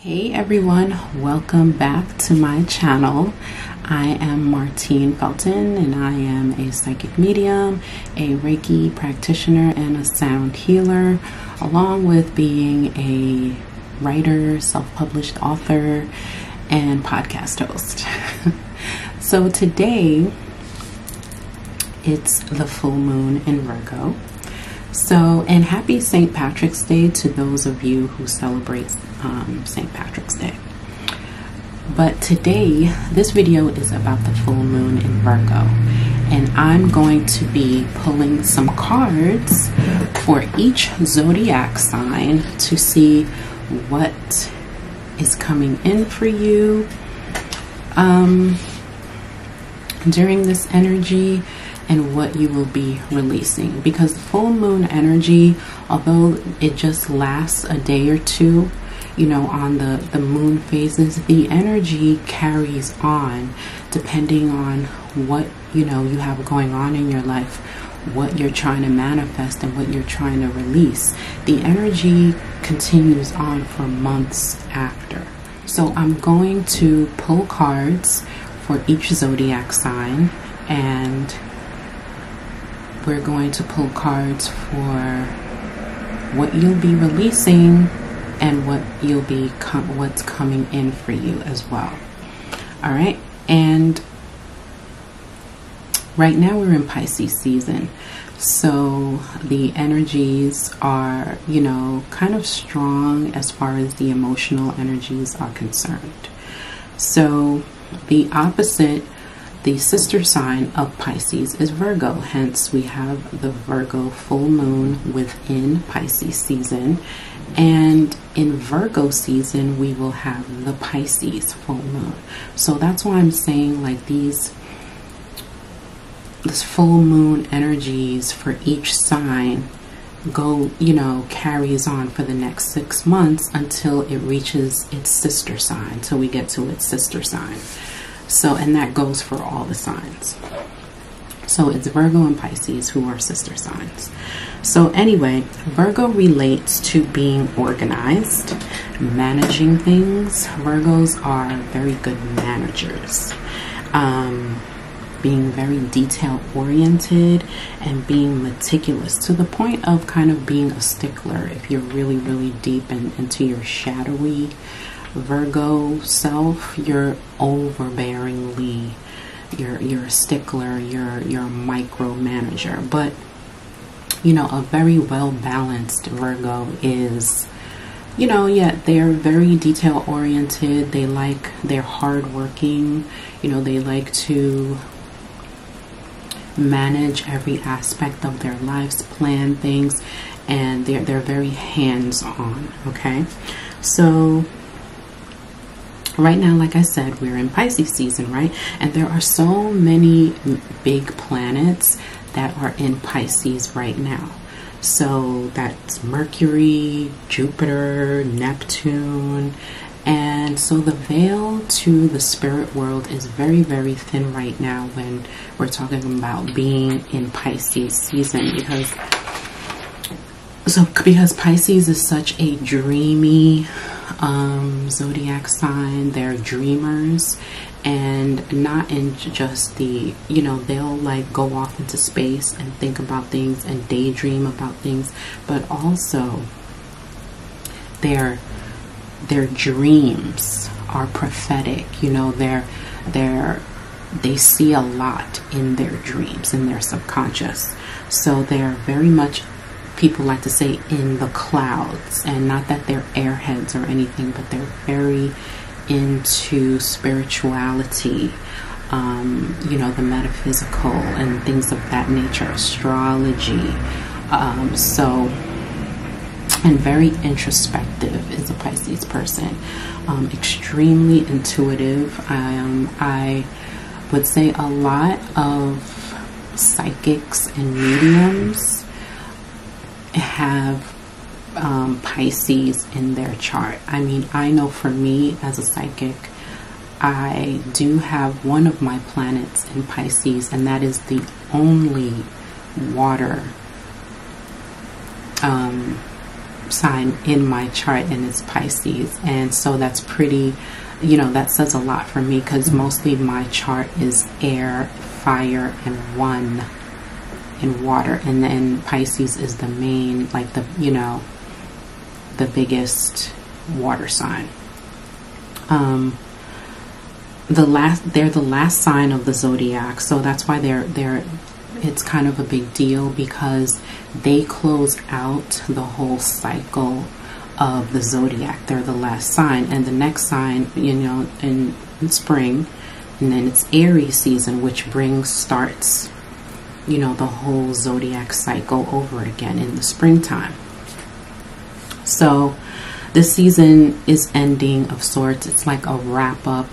Hey everyone, welcome back to my channel. I am MartineFelton and I am a psychic medium, a Reiki practitioner, and a sound healer, along with being a writer, self-published author, and podcast host. So today, it's the full moon in Virgo. So, and happy St. Patrick's Day to those of you who celebrate St. Patrick's Day. But today, this video is about the full moon in Virgo. And I'm going to be pulling some cards for each zodiac sign to see what is coming in for you during this energy, and what you will be releasing. Because the full moon energy, although it just lasts a day or two, you know, on the moon phases, the energy carries on depending on what, you know, you have going on in your life, what you're trying to manifest and what you're trying to release. The energy continues on for months after. So I'm going to pull cards for each zodiac sign, and we're going to pull cards for what you'll be releasing and what you'll be what's coming in for you as well. All right, and right now we're in Pisces season, so the energies are, you know, kind of strong as far as the emotional energies are concerned. So the opposite, the sister sign of Pisces, is Virgo. Hence, we have the Virgo full moon within Pisces season. And in Virgo season, we will have the Pisces full moon. So that's why I'm saying, like, this full moon energies for each sign go, you know, carries on for the next 6 months until it reaches its sister sign, till we get to its sister sign. So, and that goes for all the signs. So it's Virgo and Pisces who are sister signs. So anyway, Virgo relates to being organized, managing things. Virgos are very good managers. Being very detail oriented and being meticulous to the point of kind of being a stickler. If you're really, really deep into your shadowy Virgo self, you're overbearingly, you're a stickler, you're a micromanager. But you know, a very well balanced Virgo is, you know, yeah, they're very detail oriented. They're hardworking. You know, they like to manage every aspect of their lives, plan things, and they're very hands-on. Okay, so right now, like I said, we're in Pisces season, right? And there are so many big planets that are in Pisces right now. So that's Mercury, Jupiter, Neptune. And so the veil to the spirit world is very, very thin right now when we're talking about being in Pisces season, because Pisces is such a dreamy zodiac sign. They're dreamers, and not in just the, you know, they'll like go off into space and think about things and daydream about things, but also their dreams are prophetic. You know, they see a lot in their dreams, in their subconscious. So they're very much, people like to say, in the clouds. And not that they're airheads or anything, but they're very into spirituality, you know, the metaphysical and things of that nature, astrology. And very introspective is a Pisces person. Extremely intuitive. I would say a lot of psychics and mediums have Pisces in their chart. I mean, I know for me as a psychic, I do have one of my planets in Pisces, and that is the only water sign in my chart, and it's Pisces. And so that's pretty, you know, that says a lot for me, because mostly my chart is air, fire, and 1 in water. And then Pisces is the main, like the, you know, the biggest water sign. They're the last sign of the zodiac, so that's why it's kind of a big deal, because they close out the whole cycle of the zodiac. They're the last sign, and the next sign, you know, in spring, and then it's Aries season, which starts, you know, the whole zodiac cycle over again in the springtime. So this season is ending of sorts. It's like a wrap up,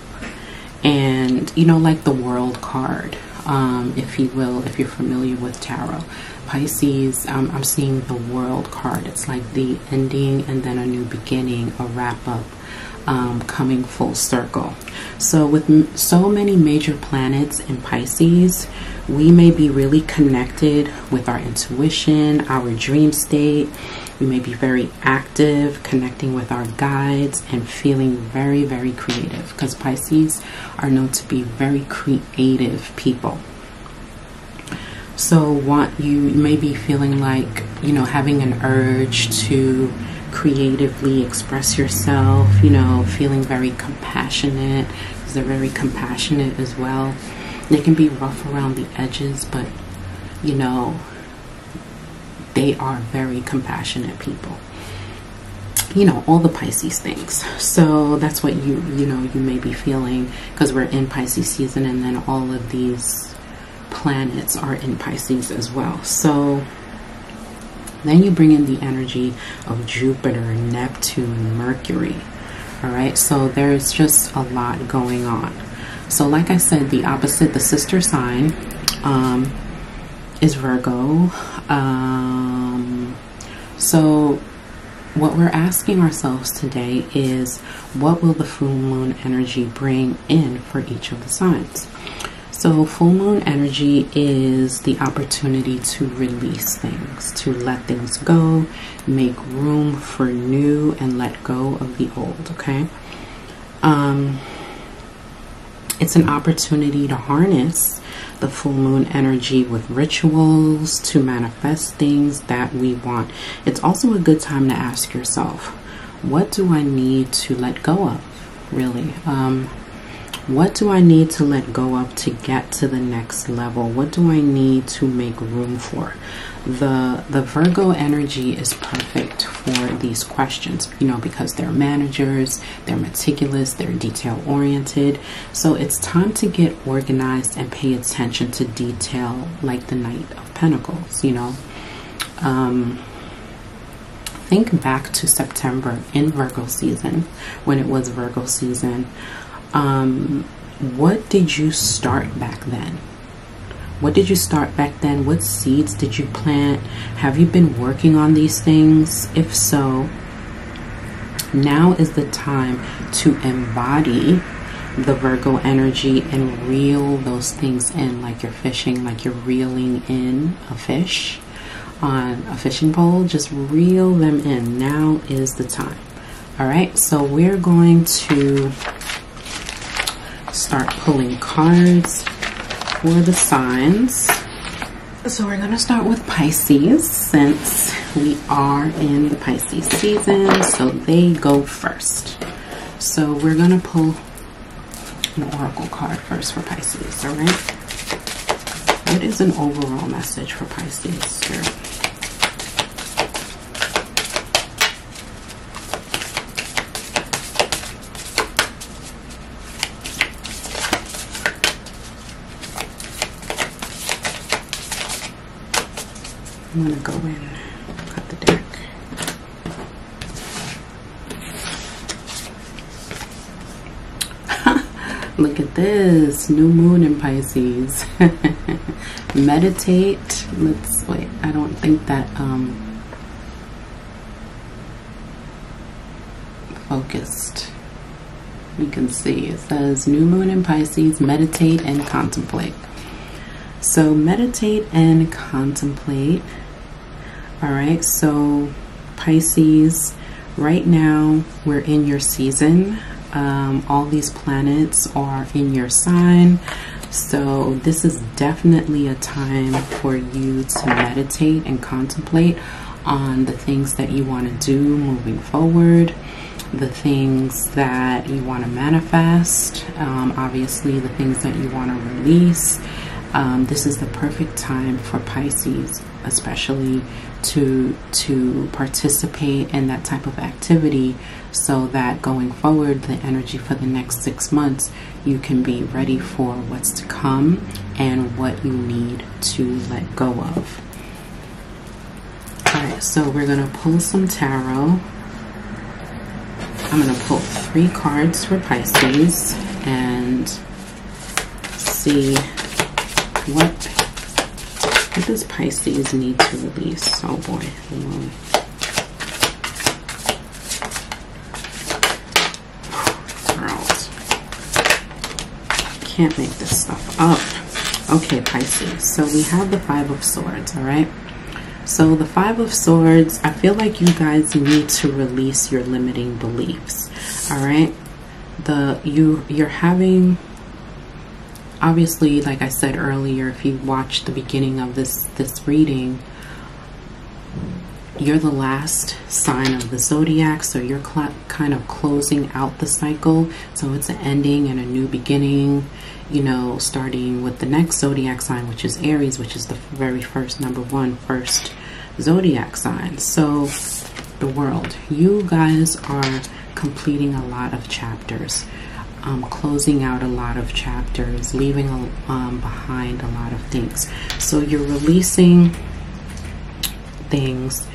and, you know, like the World card, if you will, if you're familiar with tarot. Pisces, I'm seeing the World card. It's like the ending and then a new beginning, a wrap up, coming full circle. So with so many major planets in Pisces, we may be really connected with our intuition, our dream state. We may be very active, connecting with our guides, and feeling very, very creative, because Pisces are known to be very creative people. So you may be feeling like, you know, having an urge to creatively express yourself, you know, feeling very compassionate, because they're very compassionate as well. They can be rough around the edges, but, you know, they are very compassionate people. You know, all the Pisces things. So that's what you may be feeling, because we're in Pisces season, and then all of these planets are in Pisces as well. So then you bring in the energy of Jupiter, Neptune, Mercury. All right, so there's just a lot going on. So like I said, the opposite, the sister sign, is Virgo. So what we're asking ourselves today is, what will the full moon energy bring in for each of the signs? So full moon energy is the opportunity to release things, to let things go, make room for new, and let go of the old, okay? It's an opportunity to harness the full moon energy with rituals to manifest things that we want. It's also a good time to ask yourself, what do I need to let go of, really? What do I need to let go of to get to the next level? What do I need to make room for? The Virgo energy is perfect for these questions, you know, because they're managers, they're meticulous, they're detail oriented. So it's time to get organized and pay attention to detail, like the Knight of Pentacles, you know. Think back to September in Virgo season, when it was Virgo season. What did you start back then? What did you start back then? What seeds did you plant? Have you been working on these things? If so, now is the time to embody the Virgo energy and reel those things in, like you're fishing, like you're reeling in a fish on a fishing pole. Just reel them in. Now is the time. All right, so we're going to start pulling cards for the signs. So we're going to start with Pisces, since we are in the Pisces season, so they go first. So we're going to pull an oracle card first for Pisces. All right, what is an overall message for Pisces, Spirit? I'm going to go in, cut the deck. Look at this, new moon in Pisces. Meditate. Let's wait. I don't think that focused. You can see it says new moon in Pisces, meditate and contemplate. So meditate and contemplate. All right, so Pisces, right now we're in your season. All these planets are in your sign. So this is definitely a time for you to meditate and contemplate on the things that you want to do moving forward, the things that you want to manifest, obviously the things that you want to release. This is the perfect time for Pisces, especially to participate in that type of activity, so that going forward, the energy for the next 6 months, you can be ready for what's to come and what you need to let go of. Alright, so we're going to pull some tarot. I'm going to pull 3 cards for Pisces and see what does Pisces need to release. Oh boy. Girls, can't make this stuff up. Okay, Pisces. So we have the 5 of Swords, all right? So the 5 of Swords, I feel like you guys need to release your limiting beliefs, all right? You're having, obviously, like I said earlier, if you watched the beginning of this reading, you're the last sign of the zodiac, so you're kind of closing out the cycle. So it's an ending and a new beginning, you know, starting with the next zodiac sign, which is Aries, which is the very first, first zodiac sign. So the world, you guys are completing a lot of chapters, closing out a lot of chapters, leaving behind a lot of things. So you're releasing things,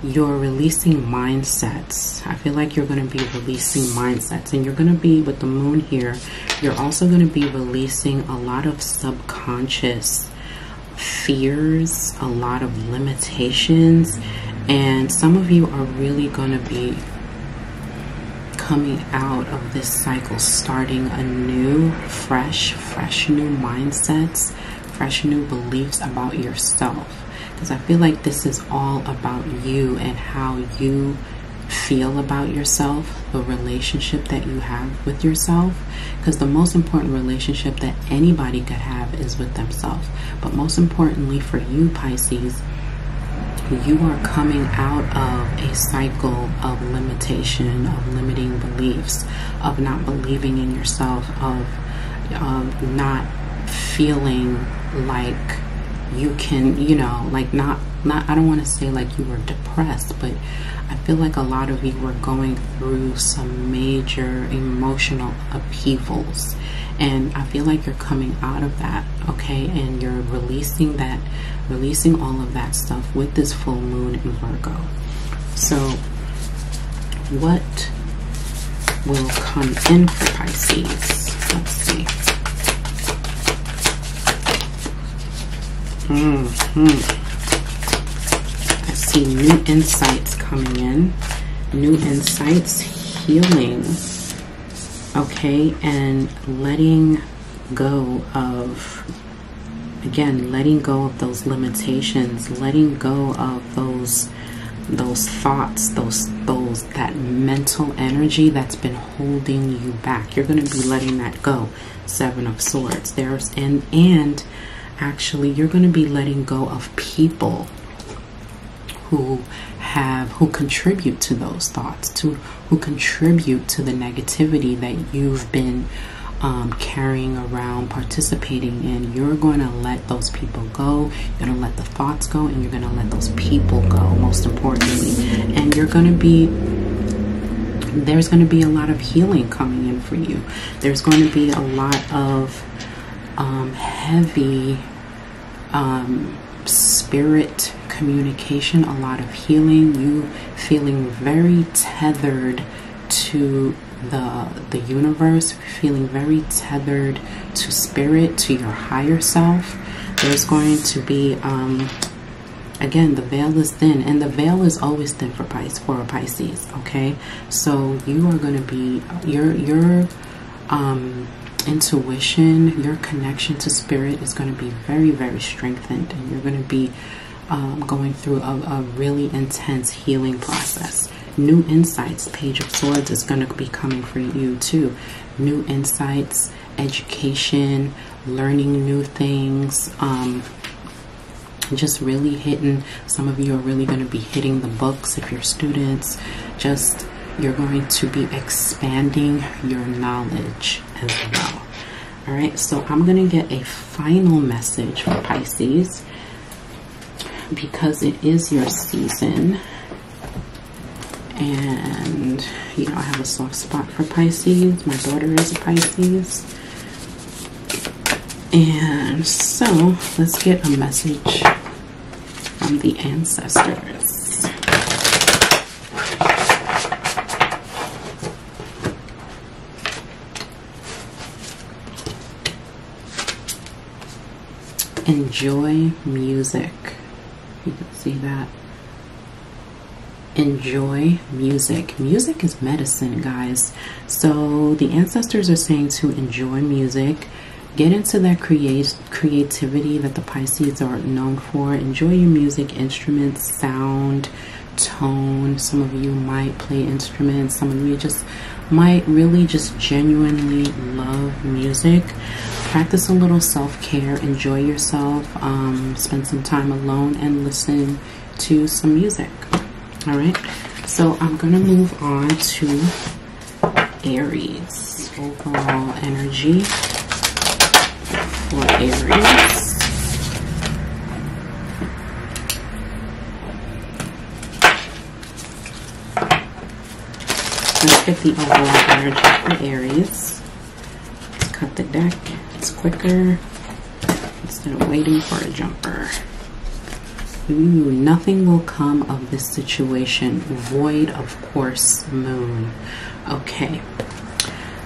you're releasing mindsets. I feel like you're going to be releasing mindsets, and you're going to be, with the moon here, you're also going to be releasing a lot of subconscious fears, a lot of limitations, and some of you are really going to be coming out of this cycle, starting a new, fresh new mindsets, fresh new beliefs about yourself. Because I feel like this is all about you and how you feel about yourself, the relationship that you have with yourself. Because the most important relationship that anybody could have is with themselves. But most importantly for you, Pisces, you are coming out of a cycle of limitation, of limiting beliefs, of not believing in yourself, of not feeling like you can, you know, like not I don't want to say like you were depressed, but I feel like a lot of you were going through some major emotional upheavals, and I feel like you're coming out of that, okay? And you're releasing all of that stuff with this full moon in Virgo. So what will come in for Pisces? Let's see. I see new insights coming in, new insights, healing, okay, and letting go of, again, letting go of those limitations, letting go of those thoughts, that mental energy that's been holding you back. You're going to be letting that go. 7 of Swords. And actually, you're going to be letting go of people who contribute to those thoughts, who contribute to the negativity that you've been carrying around, participating in. You're going to let those people go. You're going to let the thoughts go, and you're going to let those people go, most importantly. And there's going to be a lot of healing coming in for you. There's going to be a lot of heavy spirit communication, a lot of healing, you feeling very tethered to the universe, feeling very tethered to spirit, to your higher self. There's going to be again, the veil is thin, and the veil is always thin for Pisces, okay? So you are going to be your intuition, your connection to spirit is going to be very, very strengthened, and you're going to be going through a really intense healing process. New insights, Page of Swords is going to be coming for you too. New insights, education, learning new things, just really hitting, some of you are really going to be hitting the books if you're students. Just, you're going to be expanding your knowledge as well. All right, so I'm going to get a final message for Pisces, because it is your season. And, you know, I have a soft spot for Pisces. My daughter is a Pisces. And so, let's get a message from the ancestors. Enjoy music. You can see that. Enjoy music. Music is medicine, guys. So the ancestors are saying to enjoy music. Get into that creativity that the Pisces are known for. Enjoy your music, instruments, sound, tone. Some of you might play instruments. Some of you just might really just genuinely love music. Practice a little self-care. Enjoy yourself. Spend some time alone and listen to some music. All right. So I'm going to move on to Aries. Overall energy for Aries. Let's get the overall energy for Aries. Let's cut the deck. It's quicker instead of waiting for a jumper. Ooh, nothing will come of this situation. Void, of course, moon. Okay.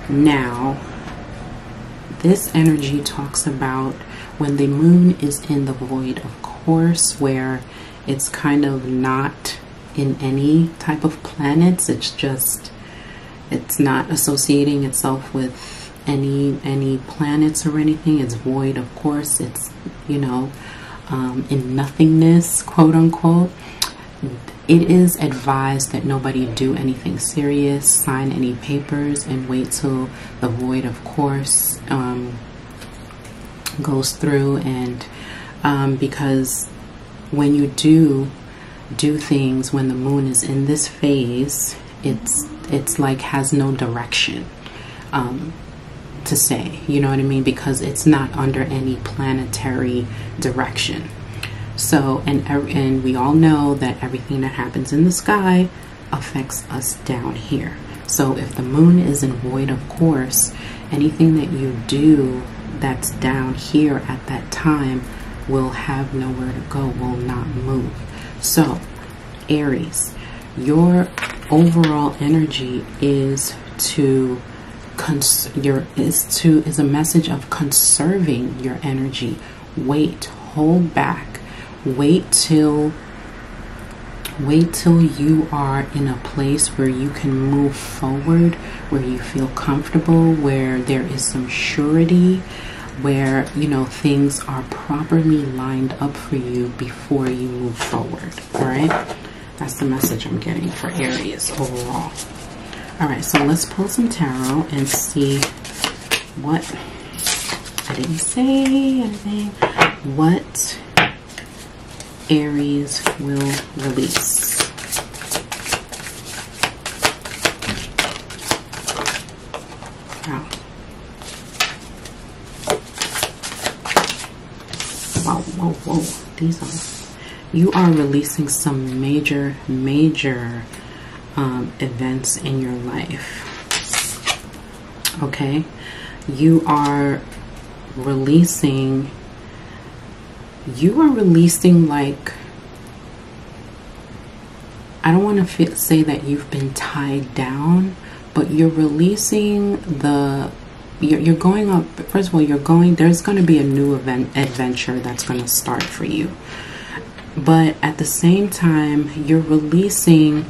Now, this energy talks about when the moon is in the void, of course, where it's kind of not in any type of planets. It's just, it's not associating itself with any planets or anything. It's void, of course. It's, you know, in nothingness, quote unquote. It is advised that nobody do anything serious, sign any papers, and wait till the void, of course, goes through. And because when you do things when the moon is in this phase, it's like has no direction to say, you know what I mean, because it's not under any planetary direction. So, and we all know that everything that happens in the sky affects us down here. So if the moon is in void, of course, anything that you do that's down here at that time will have nowhere to go, will not move. So Aries, your overall energy is to is a message of conserving your energy. Wait, hold back, wait till you are in a place where you can move forward, where you feel comfortable, where there is some surety, where, you know, things are properly lined up for you before you move forward. All right, that's the message I'm getting for Aries overall. All right, so let's pull some tarot and see what, I didn't say anything, what Aries will release. Wow. Whoa, whoa, whoa. These are, you are releasing some major events in your life. Okay, you are releasing like, I don't want to say that you've been tied down, but you're releasing the, you're going up. First of all, there's going to be a new adventure that's going to start for you, but at the same time you're releasing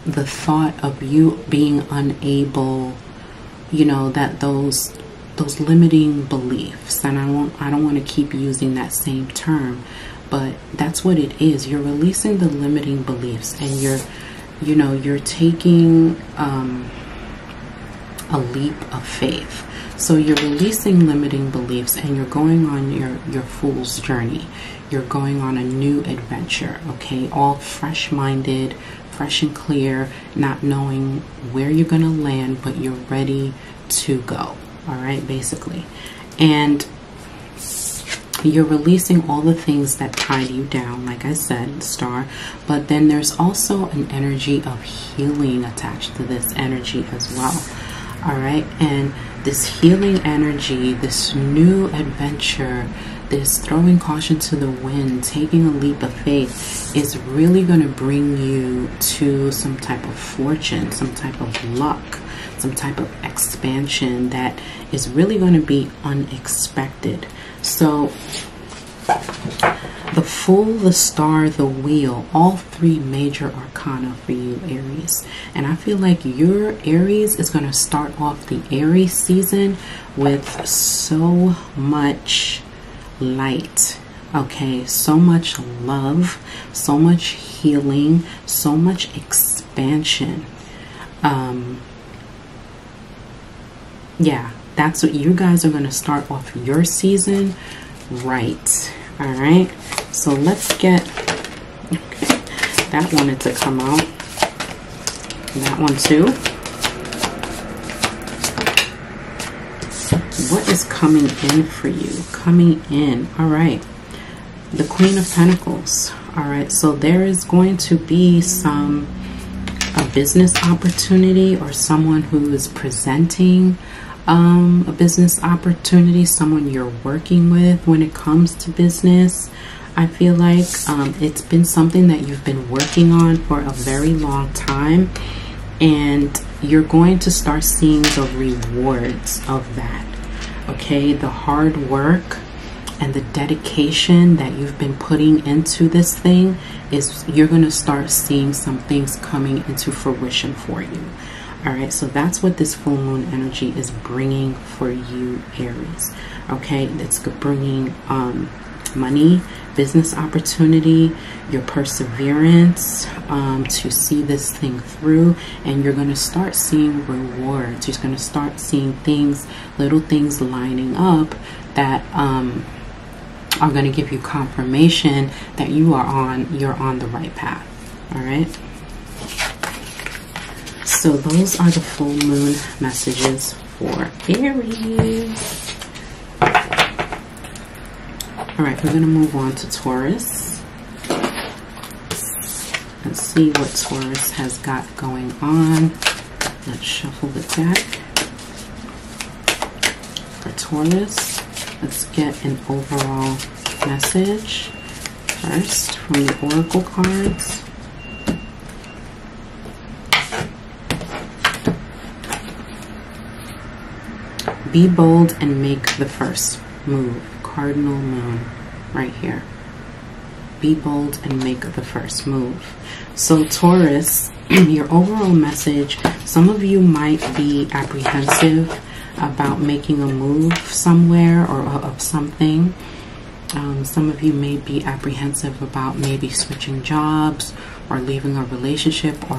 the thought of you being unable, you know, that those those limiting beliefs. And I don't want to keep using that same term, but that's what it is. You're releasing the limiting beliefs, and you're taking a leap of faith. So you're releasing limiting beliefs, and you're going on your fool's journey. You're going on a new adventure, okay? All fresh-minded, fresh and clear, not knowing where you're going to land, but you're ready to go, all right, basically. And you're releasing all the things that tied you down, like I said, star. But then there's also an energy of healing attached to this energy as well. All right, and this healing energy, this new adventure, this throwing caution to the wind, taking a leap of faith, is really going to bring you to some type of fortune, some type of luck, some type of expansion that is really going to be unexpected. So the Fool, the Star, the Wheel, all three major arcana for you, Aries. And I feel like your Aries is going to start off the Aries season with so much light, okay? So much love, so much healing, so much expansion. Yeah, that's what you guys are going to start off your season right. All right, so let's get, okay, that wanted to come out, that one too. What is coming in for you? Coming in, all right, the Queen of Pentacles. All right, so there is going to be a business opportunity, or someone who is presenting a business opportunity, someone you're working with when it comes to business. I feel like it's been something that you've been working on for a very long time, and you're going to start seeing the rewards of that, okay? The hard work and the dedication that you've been putting into this thing, is you're going to start seeing some things coming into fruition for you. All right, so that's what this full moon energy is bringing for you, Aries. Okay, it's bringing money, business opportunity, your perseverance to see this thing through, and you're going to start seeing rewards. You're going to start seeing things, little things lining up that are going to give you confirmation that you're on the right path. All right. So those are the full moon messages for Aries. All right, we're going to move on to Taurus. Let's see what Taurus has got going on. Let's shuffle the deck. For Taurus, let's get an overall message first from the Oracle cards. Be bold and make the first move. Cardinal moon right here. Be bold and make the first move. So Taurus, your overall message, some of you might be apprehensive about making a move somewhere or of something. Some of you may be apprehensive about maybe switching jobs or leaving a relationship, or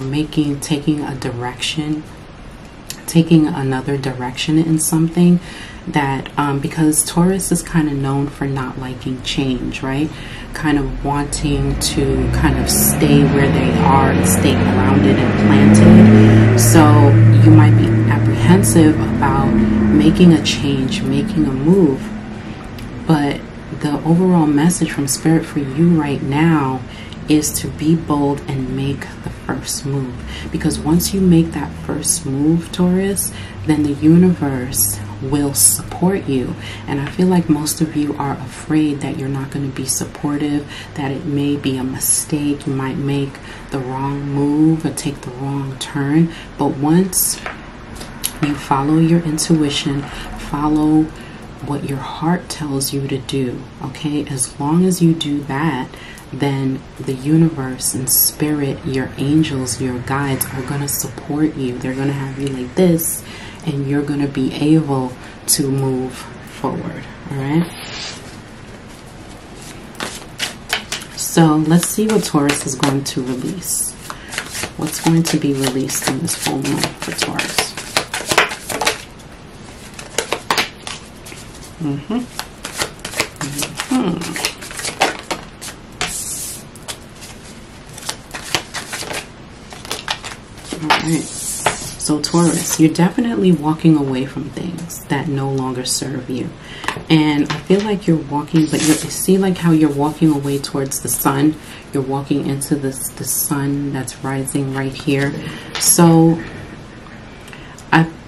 taking another direction in something that because Taurus is kind of known for not liking change, right? Kind of wanting to kind of stay where they are and stay grounded and planted. So you might be apprehensive about making a change, making a move. But the overall message from Spirit for you right now is to be bold and make the first move. Because once you make that first move, Taurus, then the universe will support you. And I feel like most of you are afraid that you're not going to be supportive, that it may be a mistake, you might make the wrong move or take the wrong turn. But once you follow your intuition, follow what your heart tells you to do, okay? As long as you do that, then the universe and spirit, your angels, your guides are going to support you. They're going to have you like this, and you're going to be able to move forward. All right. So let's see what Taurus is going to release. What's going to be released in this full moon for Taurus? Alright, so Taurus, you're definitely walking away from things that no longer serve you. And I feel like you're walking, but you see like how you're walking away towards the sun. You're walking into the sun that's rising right here. So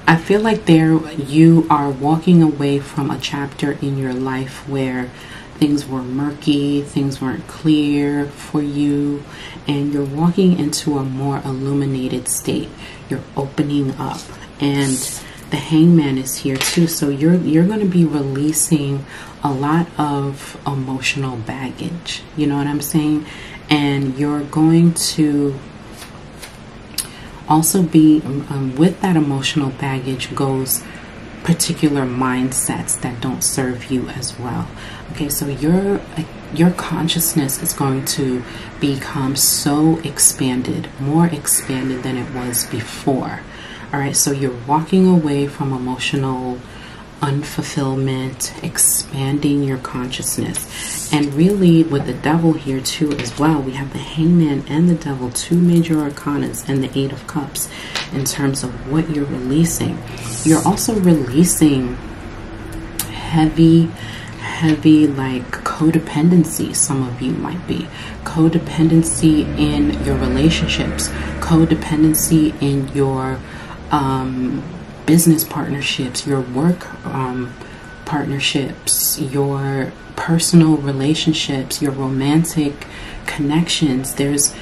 I feel like you are walking away from a chapter in your life where things were murky, things weren't clear for you, and you're walking into a more illuminated state. You're opening up, and the Hangman is here too. So you're going to be releasing a lot of emotional baggage. You know what I'm saying? And you're going to also be with that emotional baggage goes particular mindsets that don't serve you as well. Okay, so your consciousness is going to become so expanded, more expanded than it was before. All right, so you're walking away from emotional unfulfillment, expanding your consciousness. And really with the devil here too as well, we have the Hangman and the devil, two major arcanas, and the Eight of Cups in terms of what you're releasing. You're also releasing heavy like codependency. Some of you might be codependency in your relationships, codependency in your business partnerships, your work partnerships, your personal relationships, your romantic connections. There's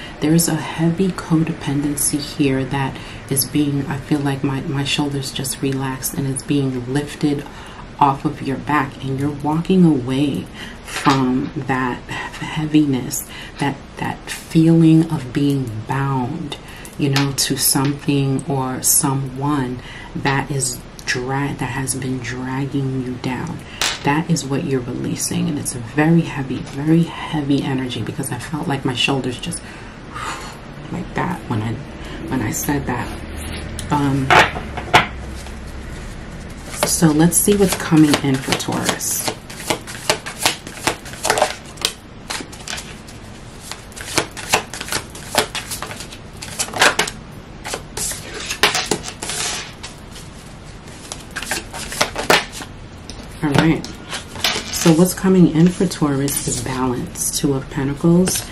a heavy codependency here that is being, I feel like my shoulders just relaxed, and it's being lifted off of your back, and you're walking away from that heaviness, that feeling of being bound, you know, to something or someone that has been dragging you down. That is what you're releasing, and it's a very heavy energy, because I felt like my shoulders just like that when I said that. So let's see what's coming in for Taurus. All right. So what's coming in for Taurus is balance. Two of Pentacles,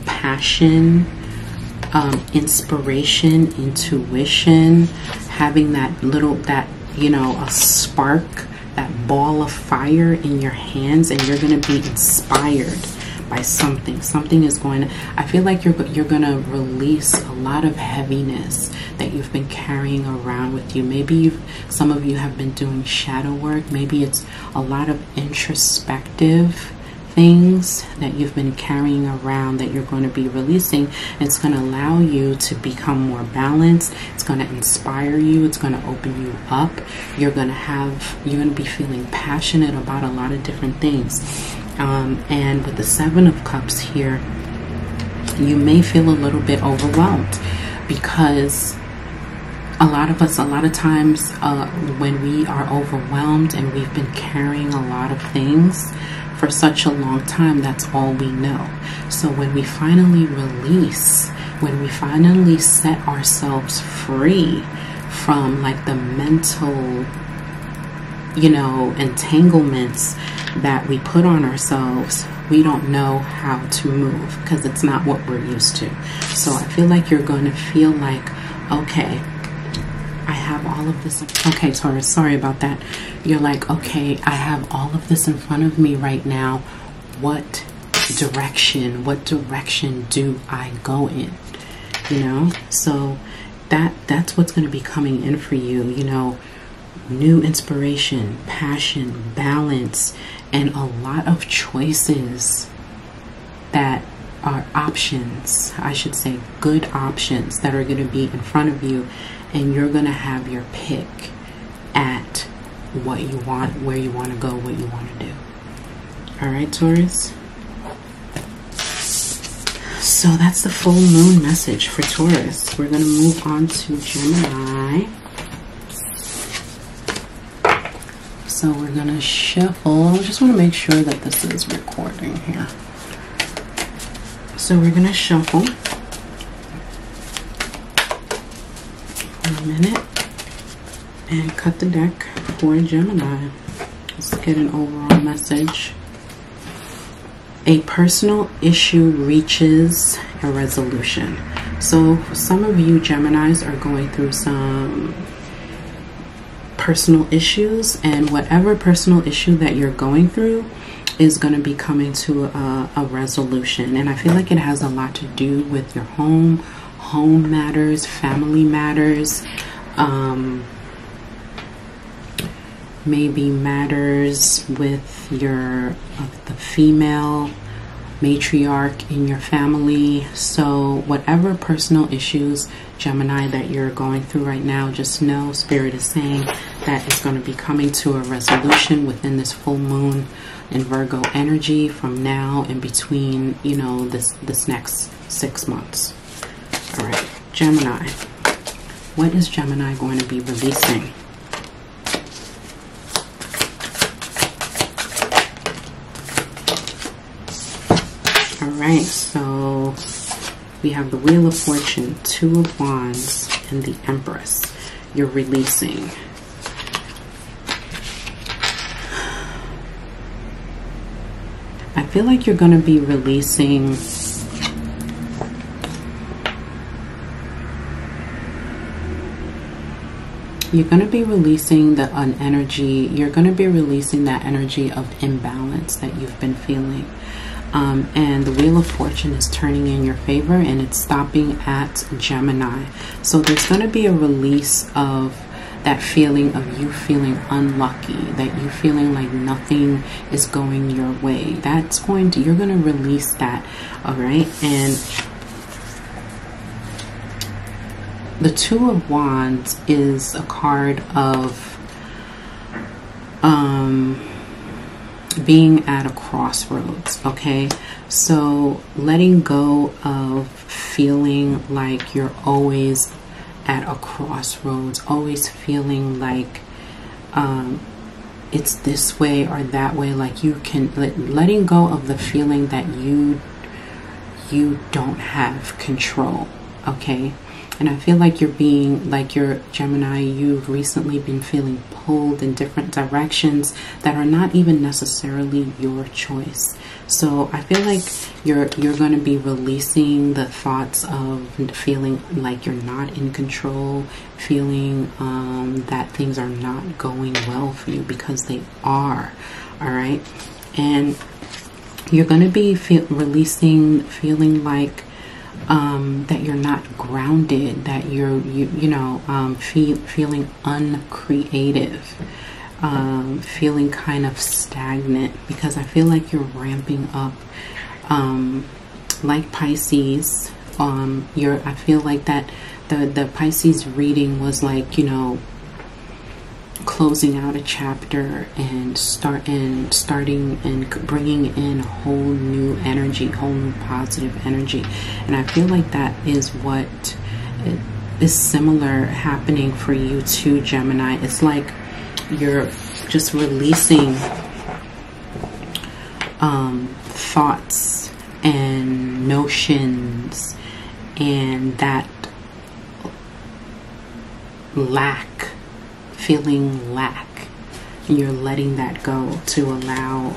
passion, inspiration, intuition, having a spark, that ball of fire in your hands, and you're going to be inspired by something. Something is going to, I feel like you're going to release a lot of heaviness that you've been carrying around with you. Maybe some of you have been doing shadow work. Maybe it's a lot of introspective things that you've been carrying around that you're going to be releasing. It's going to allow you to become more balanced. It's going to inspire you. It's going to open you up. You're going to be feeling passionate about a lot of different things. And with the Seven of Cups here, you may feel a little bit overwhelmed, because a lot of times when we are overwhelmed and we've been carrying a lot of things for such a long time, that's all we know. So when we finally release, when we finally set ourselves free from like the mental, entanglements that we put on ourselves, we don't know how to move, because it's not what we're used to. So I feel like you're going to feel like, okay, I have all of this. Okay, Taurus, sorry about that. You're like, okay, I have all of this in front of me right now. What direction do I go in? So that's what's going to be coming in for you. New inspiration, passion, balance, and a lot of choices that are options, I should say, good options that are going to be in front of you, and you're going to have your pick at what you want, where you want to go, what you want to do. All right, Taurus? So that's the full moon message for Taurus. We're going to move on to Gemini. So we're going to shuffle. I just want to make sure that this is recording here. So we're going to shuffle for a minute and cut the deck for Gemini. Let's get an overall message. A personal issue reaches a resolution. So for some of you Geminis are going through some personal issues, and whatever personal issue that you're going through is going to be coming to a resolution. And I feel like it has a lot to do with your home matters, family matters, maybe matters with the female matriarch in your family. So whatever personal issues, Gemini, that you're going through right now, just know Spirit is saying that it's going to be coming to a resolution within this full moon in Virgo energy from now and between, you know, this next 6 months. All right, Gemini. What is Gemini going to be releasing? Alright, so we have the Wheel of Fortune, Two of Wands, and the Empress. You're releasing. I feel like you're going to be releasing an energy. You're going to be releasing that energy of imbalance that you've been feeling. And the Wheel of Fortune is turning in your favor, and it's stopping at Gemini. So there's going to be a release of that feeling of you feeling unlucky, that you feeling like nothing is going your way. You're going to release that. All right. And the Two of Wands is a card of being at a crossroads. Okay, so letting go of feeling like you're always at a crossroads, always feeling like it's this way or that way, like you can letting go of the feeling that you don't have control. Okay. And I feel like you're Gemini, you've recently been feeling pulled in different directions that are not even necessarily your choice. So I feel like you're going to be releasing the thoughts of feeling like you're not in control, feeling that things are not going well for you, because they are. All right. And you're going to be feeling like that you're not grounded, that you're feeling uncreative, feeling kind of stagnant, because I feel like you're ramping up, like Pisces. I feel like that the Pisces reading was like, you know, closing out a chapter and starting and bringing in a whole new energy, whole new positive energy. And I feel like that is what is similar happening for you too, Gemini. It's like you're just releasing thoughts and notions and that feeling lack, and you're letting that go to allow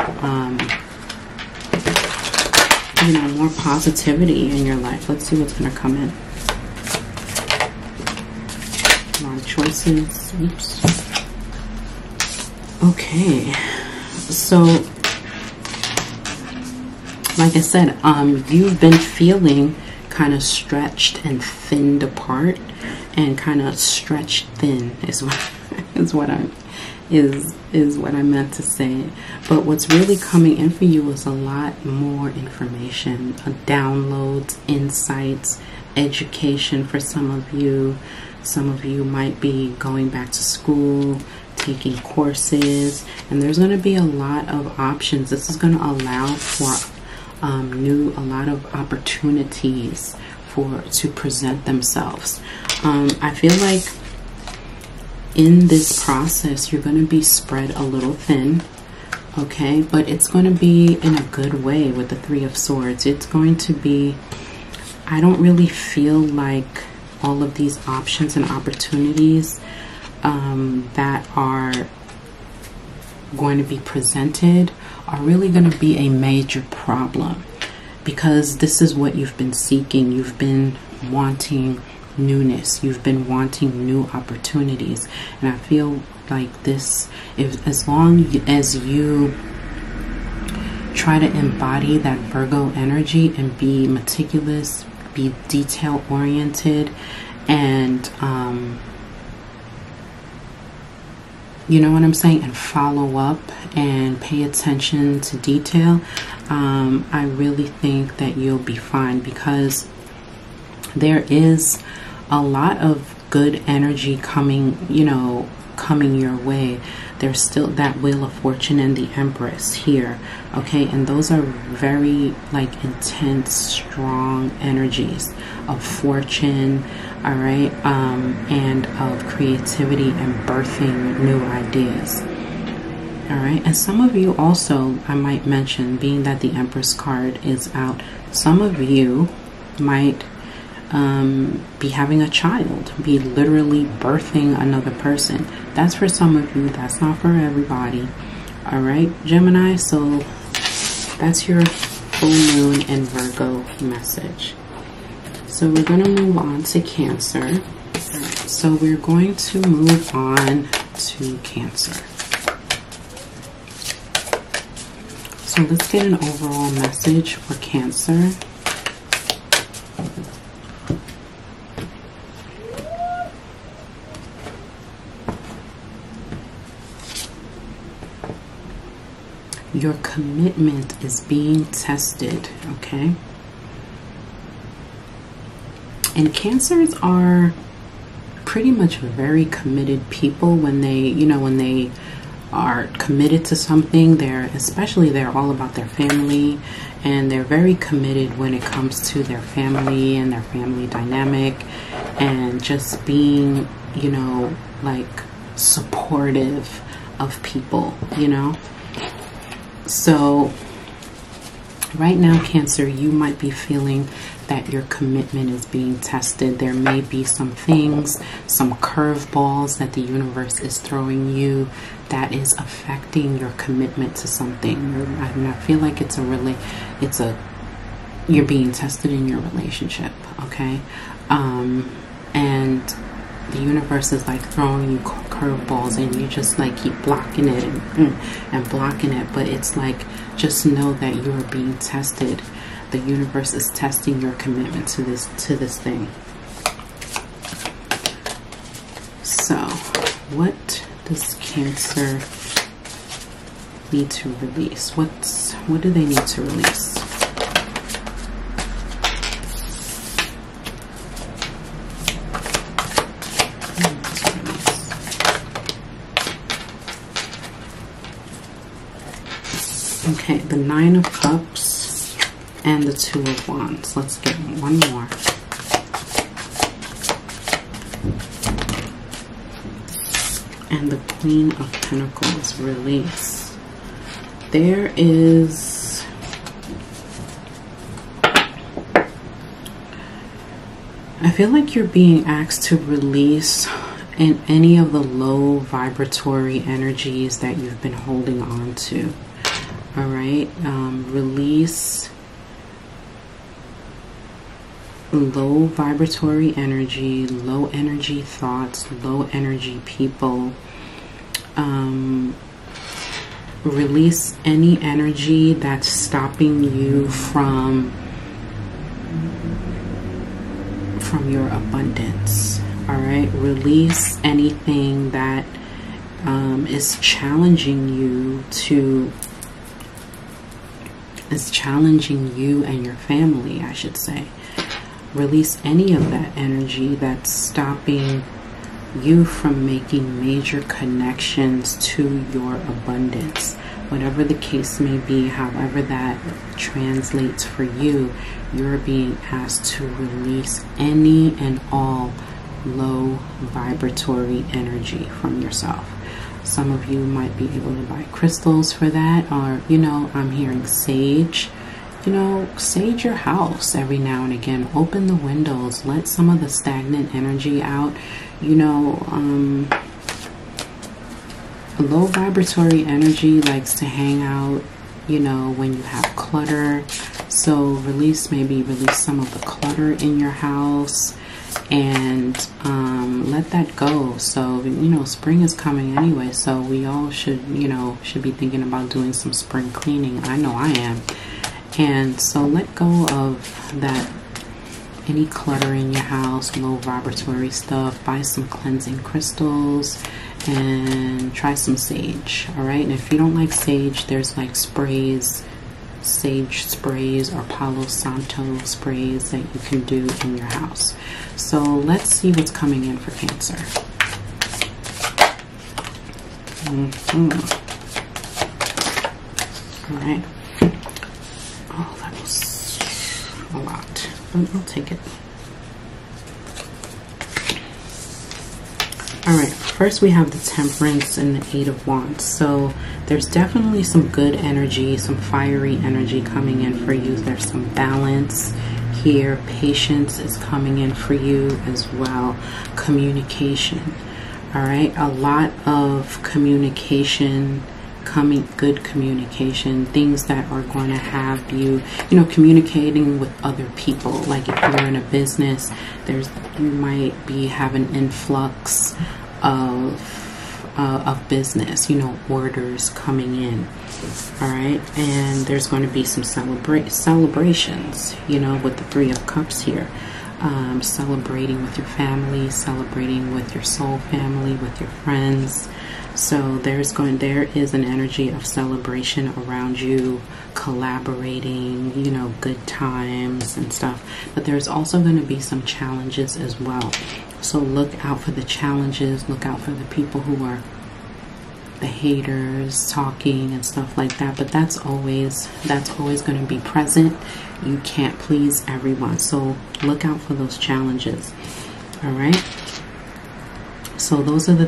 more positivity in your life. Let's see what's going to come in. A lot of choices. Oops. Okay, so like I said, you've been feeling kind of stretched and thinned apart, and kind of stretched thin is is what I meant to say. But what's really coming in for you is a lot more information, downloads, insights, education for some of you. Some of you might be going back to school, taking courses, and there's going to be a lot of options. This is going to allow for a lot of opportunities to present themselves. I feel like in this process you're going to be spread a little thin, okay, but it's going to be in a good way. With the Three of Swords, it's going to be, I don't really feel like all of these options and opportunities that are going to be presented are really going to be a major problem, because this is what you've been seeking. You've been wanting newness, you've been wanting new opportunities, and I feel like this, as long as you try to embody that Virgo energy and be meticulous, be detail oriented, and you know what I'm saying, and follow up and pay attention to detail, I really think that you'll be fine, because there is a lot of good energy coming, you know, coming your way. There's still that Wheel of Fortune and the Empress here, okay, and those are very like intense, strong energies of fortune, all right, and of creativity and birthing new ideas, all right. And some of you also, I might mention, being that the Empress card is out, some of you might be having a child, be literally birthing another person. That's for some of you, that's not for everybody, all right, Gemini. So that's your full moon and Virgo message. So we're going to move on to Cancer. All right, so we're going to move on to Cancer. So let's get an overall message for Cancer. Your commitment is being tested, okay? And Cancers are pretty much very committed people when they, you know, when they are committed to something. They're all about their family, and they're very committed when it comes to their family and their family dynamic, and just being, you know, like supportive of people, you know. So right now, Cancer, you might be feeling that your commitment is being tested. There may be some things, some curveballs that the universe is throwing you that is affecting your commitment to something. I feel like you're being tested in your relationship, okay? And the universe is like throwing you curveballs, and you just like keep blocking it and blocking it. But it's like, just know that you are being tested. The universe is testing your commitment to this thing. So what does Cancer need to release? What do they need to release? Okay, the Nine of Cups and the Two of Wands. Let's get one more. And the Queen of Pentacles, release. There is I feel like you're being asked to release in any of the low vibratory energies that you've been holding on to. All right, release low vibratory energy, low energy thoughts, low energy people. Release any energy that's stopping you from your abundance. All right, release anything that is challenging you and your family, I should say. Release any of that energy that's stopping you from making major connections to your abundance. Whatever the case may be, however that translates for you, you're being asked to release any and all low vibratory energy from yourself. Some of you might be able to buy crystals for that, or, you know, I'm hearing sage. You know, sage your house every now and again. Open the windows. Let some of the stagnant energy out. You know, low vibratory energy likes to hang out, you know, when you have clutter. So maybe release some of the clutter in your house and let that go. So, you know, spring is coming anyway, so we all should be thinking about doing some spring cleaning. I know I am. And so let go of that, any clutter in your house, low vibratory stuff. Buy some cleansing crystals and try some sage. All right. And if you don't like sage, there's like sprays, sage sprays or Palo Santo sprays that you can do in your house. So let's see what's coming in for Cancer. All right. Oh, that was a lot, but I'll take it. All right, first we have the Temperance and the Eight of Wands. So there's definitely some good energy, some fiery energy coming in for you. There's some balance here. Patience is coming in for you as well. Communication. All right, a lot of communication good communication, things that are going to have you, you know, communicating with other people. Like if you're in a business, you might be having influx of business, you know, orders coming in. All right, and there's going to be some celebrations, you know, with the Three of Cups here. Celebrating with your family, celebrating with your soul family, with your friends. So there is an energy of celebration around you, collaborating, you know, good times and stuff. But there's also going to be some challenges as well. So look out for the challenges, look out for the people who are the haters talking and stuff like that. But that's always going to be present. You can't please everyone. So look out for those challenges. All right. So those are the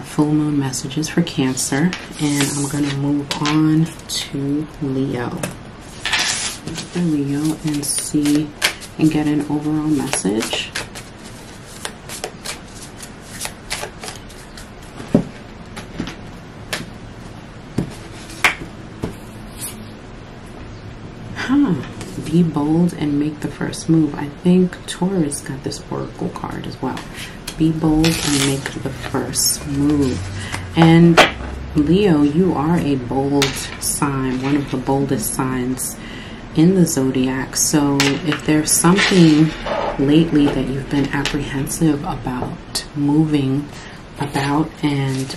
full moon messages for Cancer, and I'm going to move on to Leo. Leo and see and get an overall message. Be bold and make the first move. I think Taurus got this oracle card as well. Be bold and make the first move. And Leo, you are a bold sign, one of the boldest signs in the zodiac. So if there's something lately that you've been apprehensive about moving about and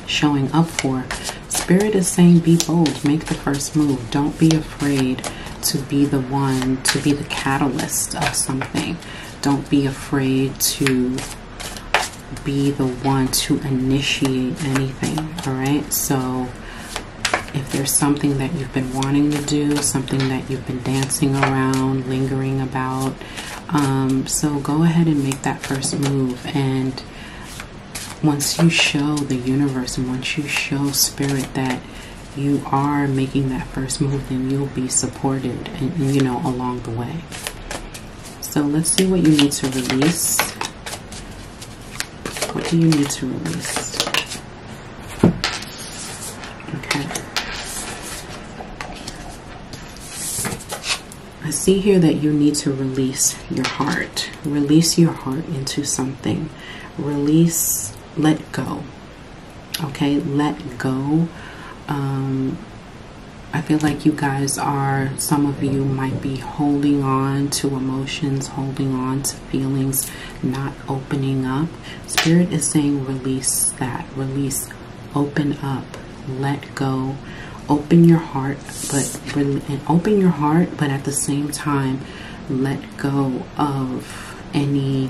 showing up for, Spirit is saying be bold, make the first move. Don't be afraid to be the one, to be the catalyst of something. Don't be afraid to be the one to initiate anything, all right? So if there's something that you've been wanting to do, something that you've been dancing around, lingering about, so go ahead and make that first move. And once you show the universe and once you show Spirit that you are making that first move, then you'll be supported and you know, along the way. So let's see what you need to release. What do you need to release? Okay. I see here that you need to release your heart. Release your heart into something. Release, let go. Okay, let go. I feel like you guys are, some of you might be holding on to emotions, holding on to feelings, not opening up. Spirit is saying release that, release, open up, let go, open your heart, open your heart, but at the same time, let go of any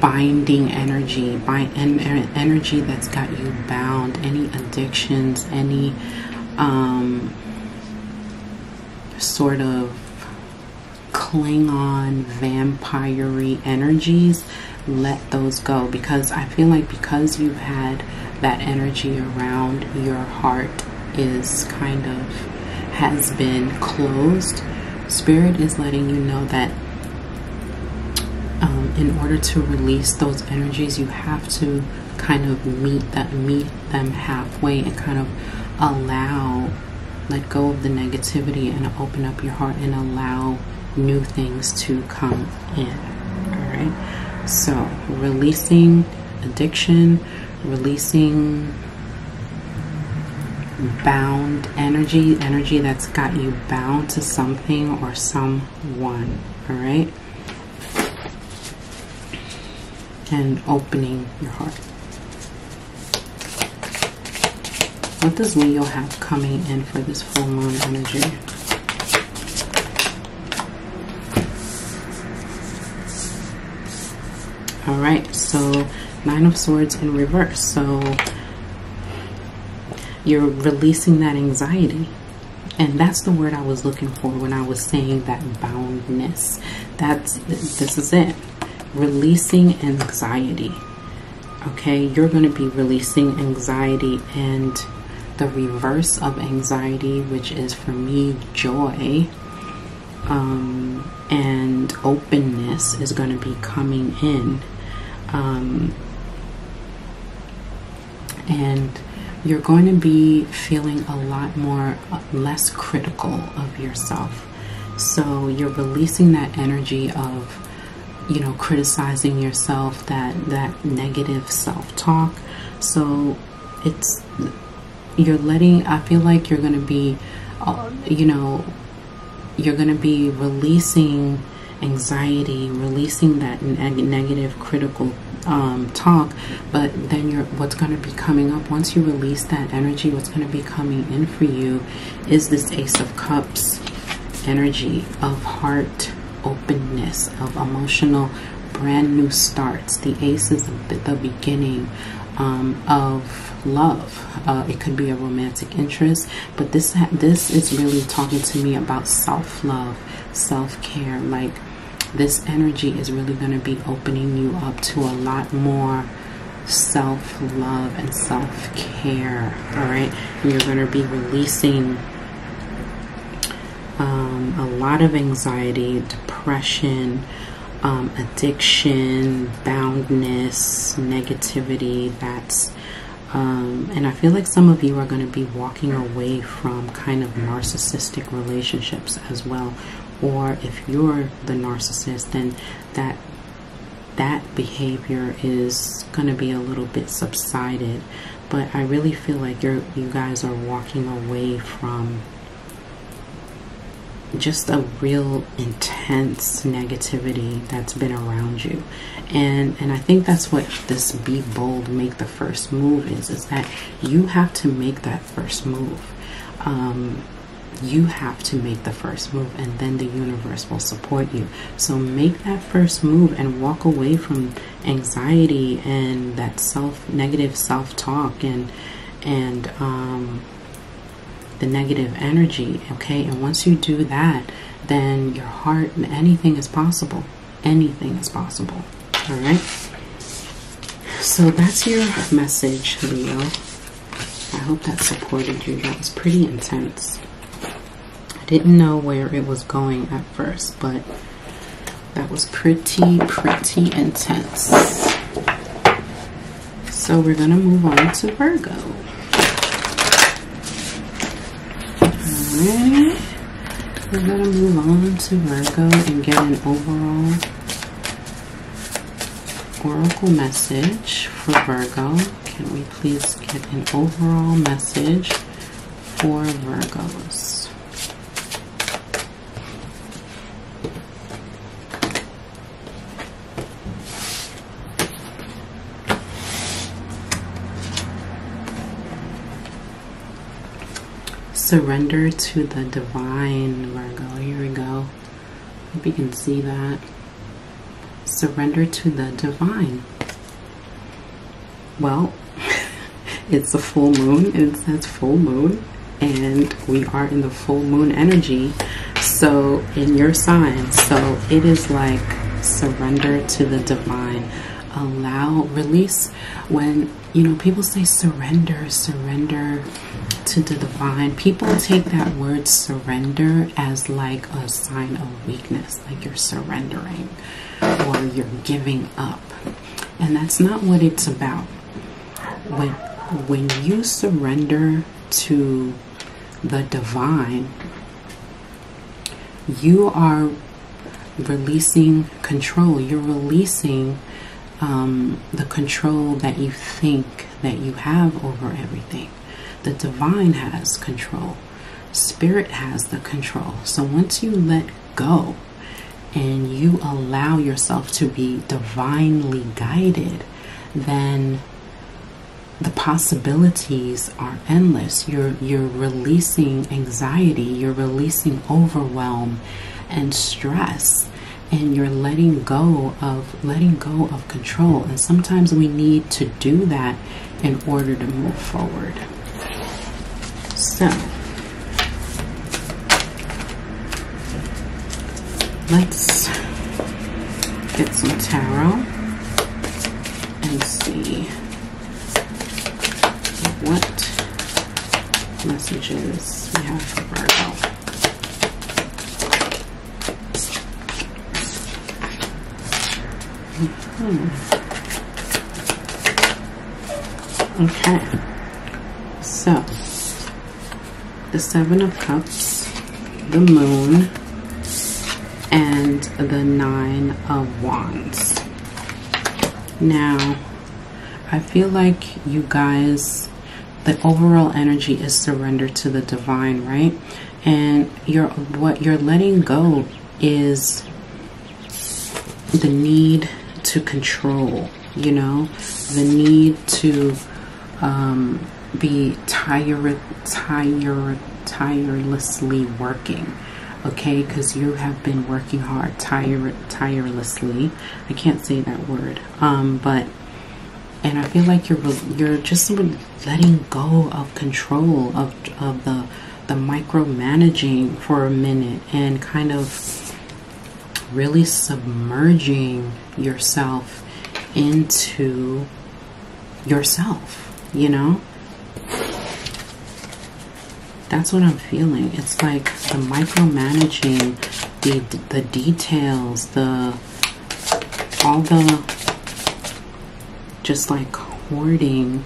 binding energy, energy that's got you bound, any addictions, any sort of cling on vampire-y energies. Let those go, because I feel like because you've had that energy around, your heart is kind of has been closed. Spirit is letting you know that in order to release those energies, you have to kind of meet them halfway and kind of let go of the negativity and open up your heart and allow new things to come in. All right, so releasing addiction, releasing bound energy that's got you bound to something or someone. All right, and opening your heart. What does Leo have coming in for this full moon energy? All right, so Nine of Swords in reverse. So you're releasing that anxiety. And that's the word I was looking for when I was saying that boundness. This is it. Releasing anxiety. Okay, you're going to be releasing anxiety, and the reverse of anxiety, which is for me joy, and openness, is going to be coming in, and you're going to be feeling a lot less critical of yourself. So you're releasing that energy of, you know, criticizing yourself, that negative self-talk. So I feel like you're going to be, you're going to be releasing anxiety, releasing that negative critical talk. But then what's going to be coming up once you release that energy, what's going to be coming in for you is this Ace of Cups energy of heart openness, of emotional brand new starts. The Ace is the beginning of love. It could be a romantic interest, but this is really talking to me about self-love, self-care. Like, this energy is really going to be opening you up to a lot more self-love and self-care. All right, and you're going to be releasing a lot of anxiety, depression, addiction, boundness, negativity. And I feel like some of you are going to be walking away from kind of narcissistic relationships as well. Or if you're the narcissist, then that behavior is going to be a little bit subsided. But I really feel like you guys are walking away from just a real intense negativity that's been around you. And I think that's what this be bold, make the first move is that you have to make that first move. You have to make the first move, and then the universe will support you. So make that first move and walk away from anxiety and that negative self-talk and the negative energy. Okay, and once you do that, then your heart, anything is possible. Anything is possible. All right, so that's your message, Leo. I hope that supported you. That was pretty intense. I didn't know where it was going at first, but that was pretty intense. So we're gonna move on to Virgo. Alright, we're gonna move on to Virgo and get an overall oracle message for Virgo. Can we please get an overall message for Virgos. Surrender to the divine, Virgo. Here we go. Hope you can see that. Surrender to the divine. Well, it's a full moon. It says full moon, and we are in the full moon energy. So in your sign, so it is like surrender to the divine. Allow, release. When, you know, people say surrender to the divine, people take that word surrender as like a sign of weakness, like you're surrendering or you're giving up. And that's not what it's about. When you surrender to the divine, you are releasing control. You're releasing the control that you think that you have over everything. The divine has control. Spirit has the control. So once you let go and you allow yourself to be divinely guided, then the possibilities are endless. You're releasing anxiety, you're releasing overwhelm and stress, and you're letting go of control. And sometimes we need to do that in order to move forward. So let's get some tarot and see what messages we have for Virgo. Okay, so the Seven of Cups, the Moon, and the Nine of Wands. Now, I feel like you guys, the overall energy is surrender to the divine, right? And what you're letting go is the need to control, you know, the need to be tirelessly working, okay? Because you have been working hard, tirelessly. I can't say that word, and I feel like you're just letting go of control of the micromanaging for a minute, and kind of really submerging yourself into yourself, you know? That's what I'm feeling. It's like the micromanaging, the details, all the just like hoarding.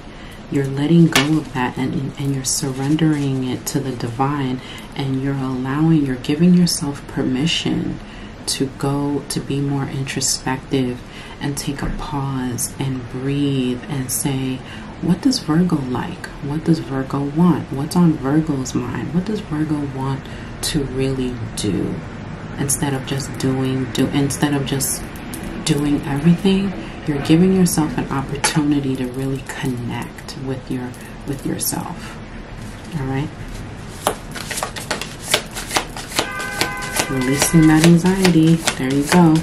You're letting go of that, and you're surrendering it to the divine, and you're giving yourself permission to go to be more introspective and take a pause and breathe and say, what does Virgo like? What does Virgo want? What's on Virgo's mind? What does Virgo want to really do? Instead of just doing everything, you're giving yourself an opportunity to really connect with yourself. All right? Releasing that anxiety. There you go.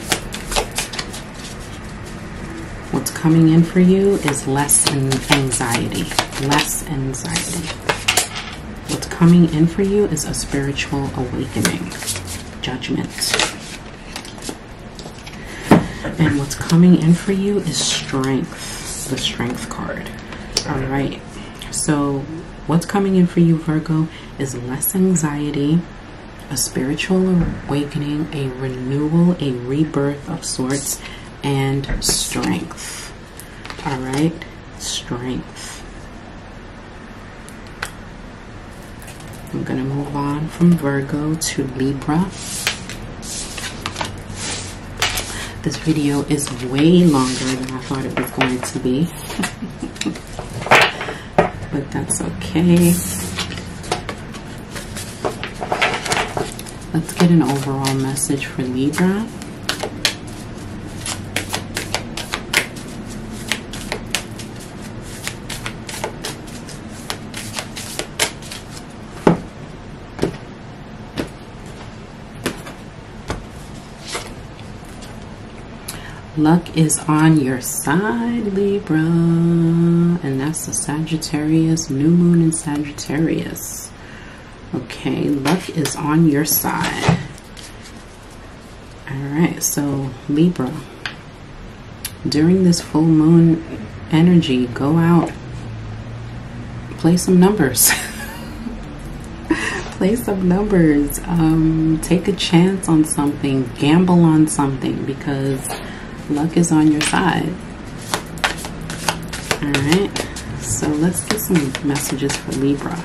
What's coming in for you is less anxiety. Less anxiety. What's coming in for you is a spiritual awakening. Judgment. And what's coming in for you is strength. The Strength card. Alright. So what's coming in for you, Virgo, is less anxiety, a spiritual awakening, a renewal, a rebirth of sorts, and strength. All right, strength. I'm gonna move on from Virgo to Libra. This video is way longer than I thought it was going to be, but that's okay. Let's get an overall message for Libra. Luck is on your side, Libra, and that's the Sagittarius, new moon in Sagittarius. Okay, luck is on your side. All right, so Libra, during this full moon energy, go out, play some numbers. Play some numbers. Take a chance on something, gamble on something, because luck is on your side. All right, so let's get some messages for Libra.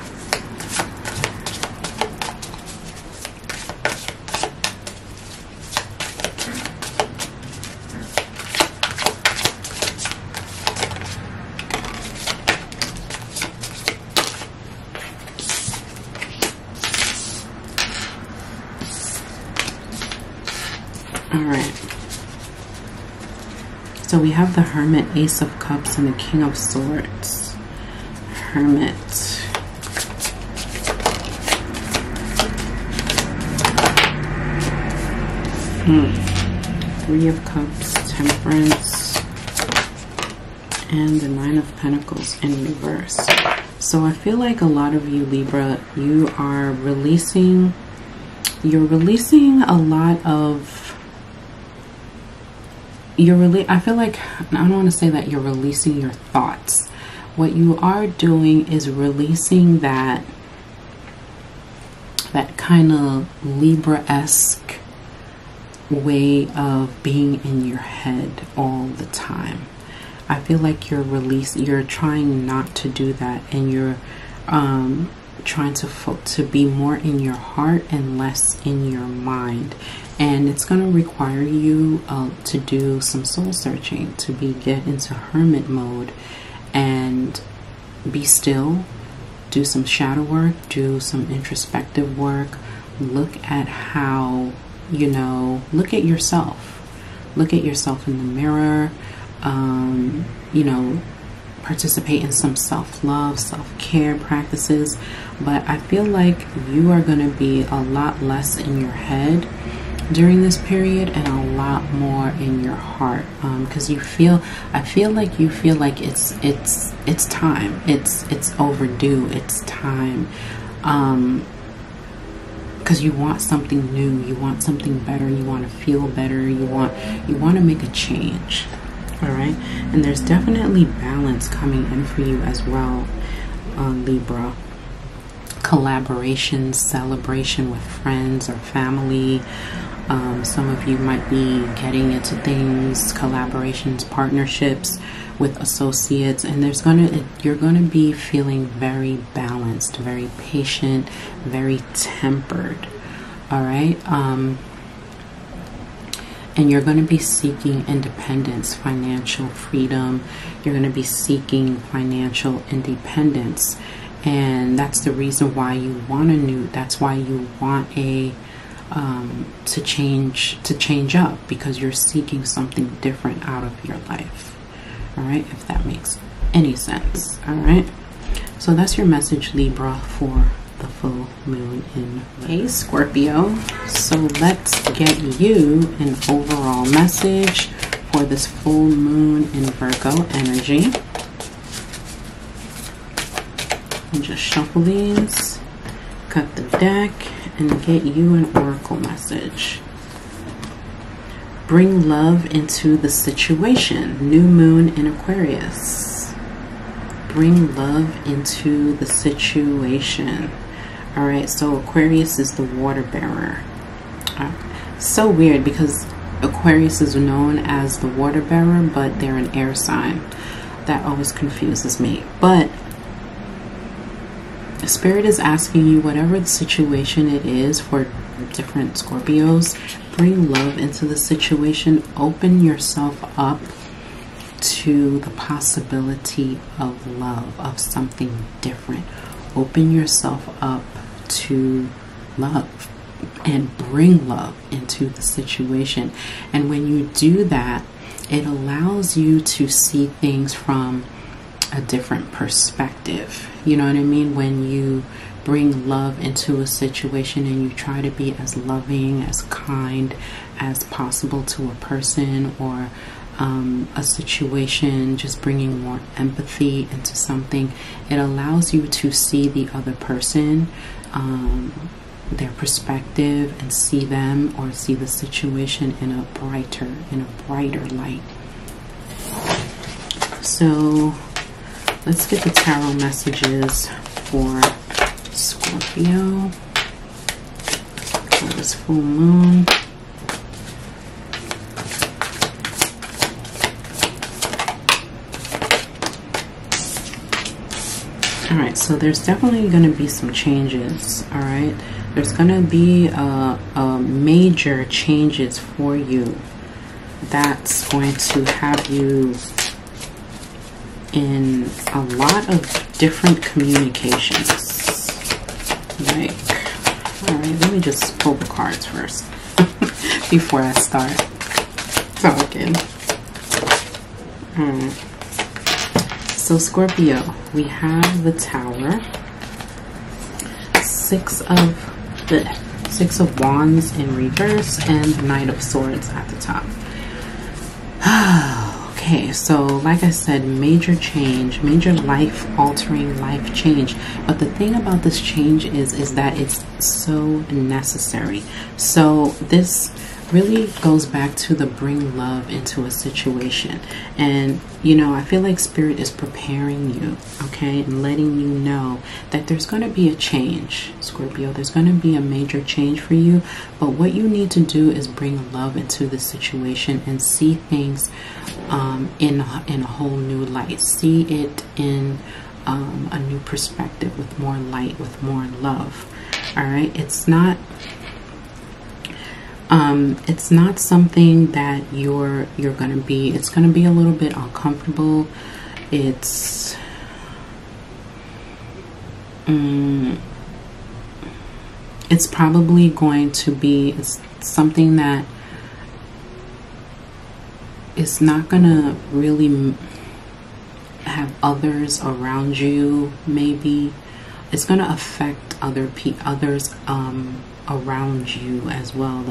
All right. So we have the Hermit, Ace of Cups, and the King of Swords. Hermit. Three of Cups, Temperance, and the Nine of Pentacles in reverse. So I feel like a lot of you, Libra, you are releasing, you're releasing a lot of, I feel like, I don't want to say that you're releasing your thoughts. What you are doing is releasing that kind of Libra-esque way of being in your head all the time. I feel like you're trying not to do that, and you're trying to be more in your heart and less in your mind. And it's going to require you to do some soul searching, to get into hermit mode and be still, do some shadow work, do some introspective work, look at how, look at yourself. Look at yourself in the mirror, participate in some self-love, self-care practices. But I feel like you are going to be a lot less in your head during this period and a lot more in your heart, because I feel like you feel like it's time, it's overdue, it's time, because you want something new, you want something better, you want to feel better, you want to make a change. All right, and there's definitely balance coming in for you as well, Libra. Collaboration, celebration with friends or family. Some of you might be getting into things, collaborations, partnerships with associates, and you're gonna be feeling very balanced, very patient, very tempered. All right, and you're going to be seeking independence, financial freedom. You're going to be seeking financial independence, and that's the reason why you want that's why you want to change up, because you're seeking something different out of your life. All right, if that makes any sense. All right, so that's your message, Libra, for the full moon in May. Scorpio, so let's get you an overall message for this full moon in Virgo energy. And just shuffle these, cut the deck, and get you an oracle message. Bring love into the situation. New moon in Aquarius. Bring love into the situation. All right, so Aquarius is the water bearer. So weird, because Aquarius is known as the water bearer, but they're an air sign. That always confuses me. But Spirit is asking you, whatever the situation it is for different Scorpios, bring love into the situation. Open yourself up to the possibility of love, of something different. Open yourself up to love. and bring love into the situation. And when you do that, it allows you to see things from a different perspective. You know what I mean? When you bring love into a situation and you try to be as loving, as kind as possible to a person or a situation, just bringing more empathy into something, it allows you to see the other person, their perspective, and see them or see the situation in a brighter light. So let's get the tarot messages for Scorpio for this full moon. Alright, so there's definitely going to be some changes. Alright, there's going to be major changes for you that's going to have you in a lot of different communications. Like, alright, let me just pull the cards first before I start talking. Alright. So Scorpio, we have the Tower, Six of Wands in reverse, and the Knight of Swords at the top. Okay, so like I said, major change, major life-altering life change. But the thing about this change is that it's so necessary. So this really goes back to the bring love into a situation. And you know, I feel like Spirit is preparing you, okay, and letting you know that there's going to be a change, Scorpio. There's going to be a major change for you, but what you need to do is bring love into the situation and see things in a whole new light. See it in a new perspective, with more light, with more love. All right, it's not something that you're gonna be. It's gonna be a little bit uncomfortable. It's probably going to be something that is not gonna really have others around you. Maybe it's gonna affect others around you as well.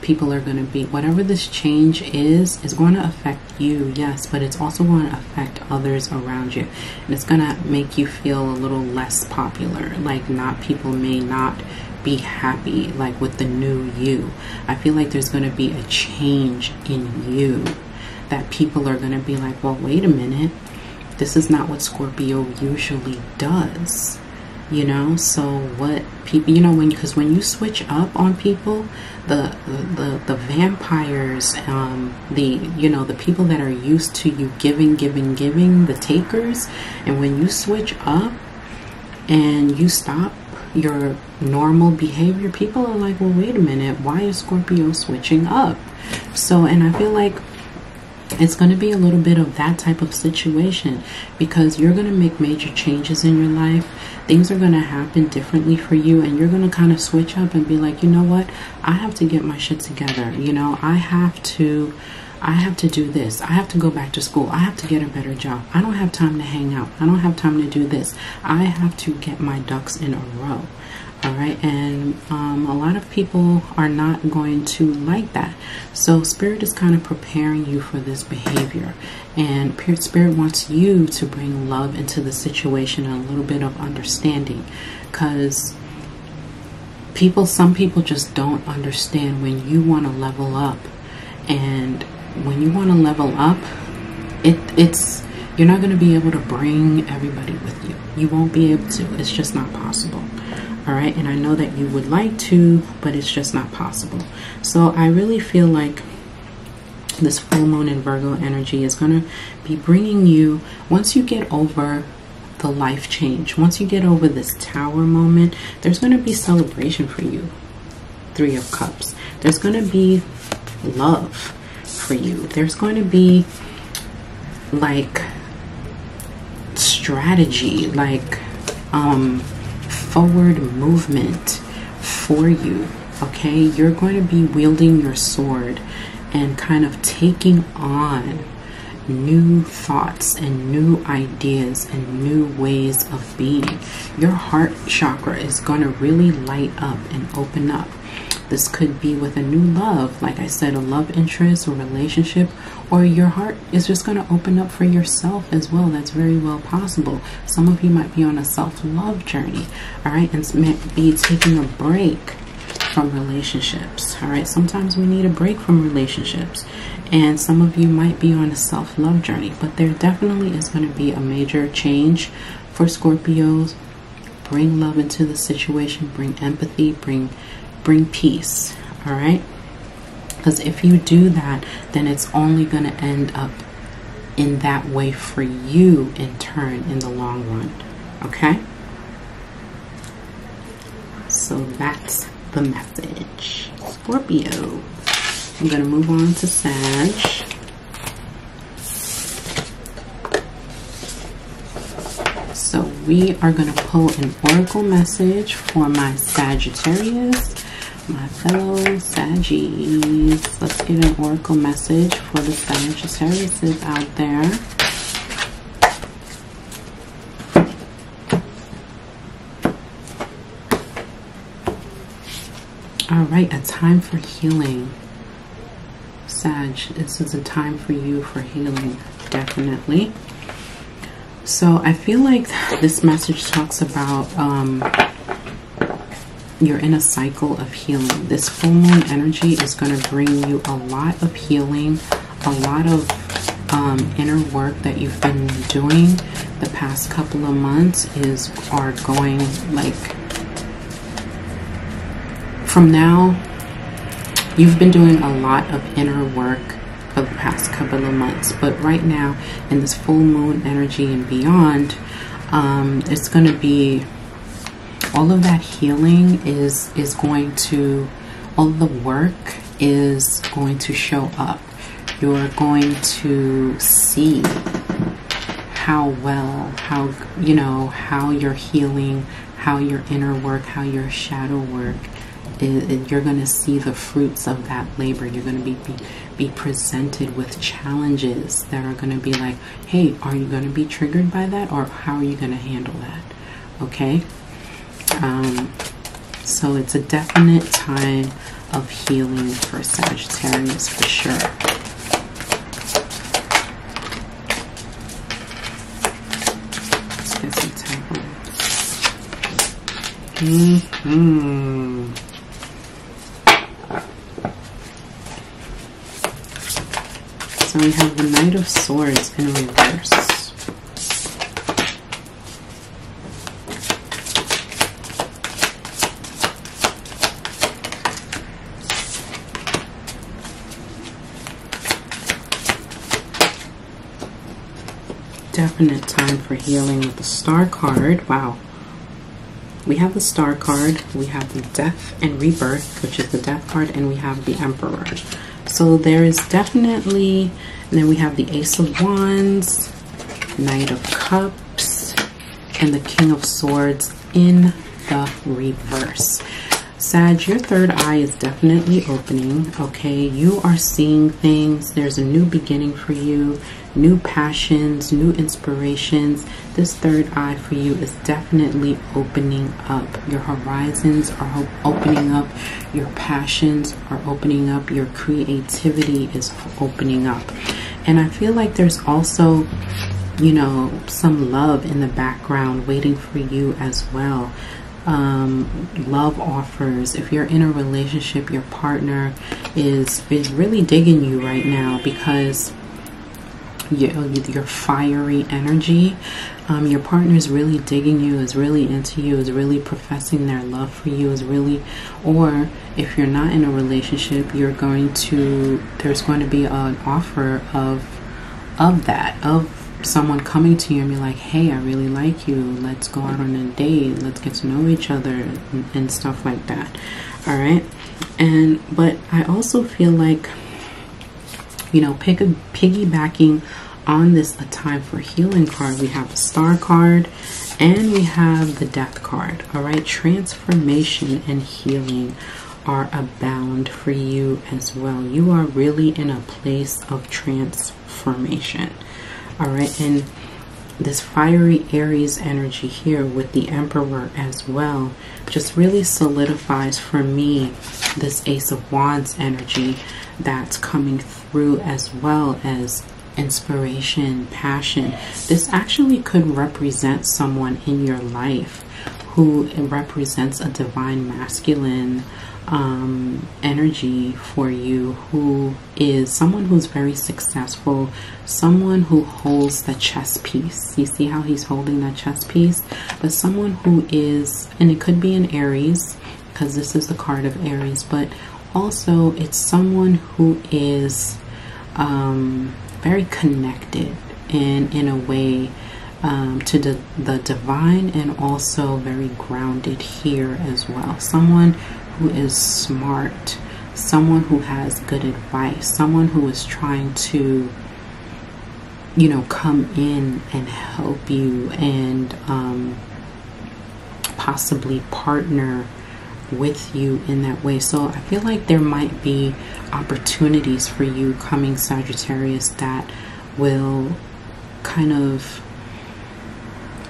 People are going to be, whatever this change is going to affect you, yes, but it's also going to affect others around you, and it's going to make you feel a little less popular. Like, people may not be happy like with the new you. I feel like there's going to be a change in you that people are going to be like, well, wait a minute, this is not what Scorpio usually does. You know, so what people, you know, because when you switch up on people, the vampires, the people that are used to you giving, the takers, and when you switch up and you stop your normal behavior, people are like, well, wait a minute, why is Scorpio switching up? So, and I feel like it's going to be a little bit of that type of situation, because you're going to make major changes in your life. Things are going to happen differently for you, and you're going to kind of switch up and be like, you know what, I have to get my shit together. You know, I have to do this. I have to go back to school. I have to get a better job. I don't have time to hang out. I don't have time to do this. I have to get my ducks in a row. All right, and a lot of people are not going to like that. So Spirit is kind of preparing you for this behavior, and Spirit wants you to bring love into the situation and a little bit of understanding, because some people just don't understand when you want to level up. And when you want to level up, you're not going to be able to bring everybody with you. You won't be able to. It's just not possible. All right, and I know that you would like to, but it's just not possible. So I really feel like this full moon in Virgo energy is going to be bringing you, once you get over the life change, once you get over this Tower moment, there's going to be celebration for you. 3 of Cups. There's going to be love for you. There's going to be like strategy, like forward movement for you. Okay, you're going to be wielding your sword and kind of taking on new thoughts and new ideas and new ways of being. Your heart chakra is going to really light up and open up. This could be with a new love, like I said, a love interest or relationship, or your heart is just going to open up for yourself as well. That's very well possible. Some of you might be on a self-love journey, all right, and be taking a break from relationships. All right, sometimes we need a break from relationships, and some of you might be on a self-love journey, but there definitely is going to be a major change for Scorpios. Bring love into the situation, bring empathy, bring peace. All right, because if you do that, then it's only going to end up in that way for you in turn in the long run. Okay, so that's the message, Scorpio. I'm going to move on to Sag. So we are going to pull an oracle message for my Sagittarius, my fellow Saggies. Let's get an oracle message for the Sagittariuses out there. All right, a time for healing. Sag, this is a time for you for healing, definitely. So I feel like this message talks about you're in a cycle of healing. This full moon energy is going to bring you a lot of healing, a lot of inner work that you've been doing the past couple of months are going, like, from now, you've been doing a lot of inner work for the past couple of months, but right now in this full moon energy and beyond, it's going to be all of that healing is going to, all the work is going to show up. You're going to see how well, how, you know, how your healing, how your inner work, how your shadow work, you're going to see the fruits of that labor. You're going to be presented with challenges that are going to be like, hey, are you going to be triggered by that, or how are you going to handle that? Okay, so it's a definite time of healing for Sagittarius for sure. Let's get some tables. So we have the Knight of Swords in reverse. Definite time for healing with the Star card. Wow. We have the Star card, we have the Death and Rebirth, which is the Death card, and we have the Emperor. So there is definitely, and then we have the Ace of Wands, Knight of Cups, and the King of Swords in the reverse. Sag, your third eye is definitely opening, okay? You are seeing things. There's a new beginning for you, new passions, new inspirations. This third eye for you is definitely opening up. Your horizons are opening up. Your passions are opening up. Your creativity is opening up. And I feel like there's also, you know, some love in the background waiting for you as well. Love offers. If you're in a relationship, your partner is really digging you right now because your fiery energy. Your partner is really digging you, is really into you, is really professing their love for you, is really, or if you're not in a relationship, there's going to be an offer of that, of someone coming to you and be like, hey, I really like you, let's go out on a date, let's get to know each other, and stuff like that. All right. But I also feel like, you know, piggybacking on this A Time for Healing card, we have a Star card and we have the Death card. All right, transformation and healing. are abound for you as well. You are really in a place of transformation. All right, and this fiery Aries energy here with the Emperor as well just really solidifies for me this Ace of Wands energy that's coming through, as well as inspiration, passion. This actually could represent someone in your life who represents a divine masculine energy for you, who is someone who's very successful, someone who holds the chess piece. You see how he's holding that chess piece? But someone who is, and it could be an Aries, because this is the card of Aries, but also it's someone who is very connected in a way to the divine, and also very grounded here as well. Someone who is smart, someone who has good advice, someone who is trying to, you know, come in and help you and possibly partner with you in that way. So I feel like there might be opportunities for you coming, Sagittarius, that will kind of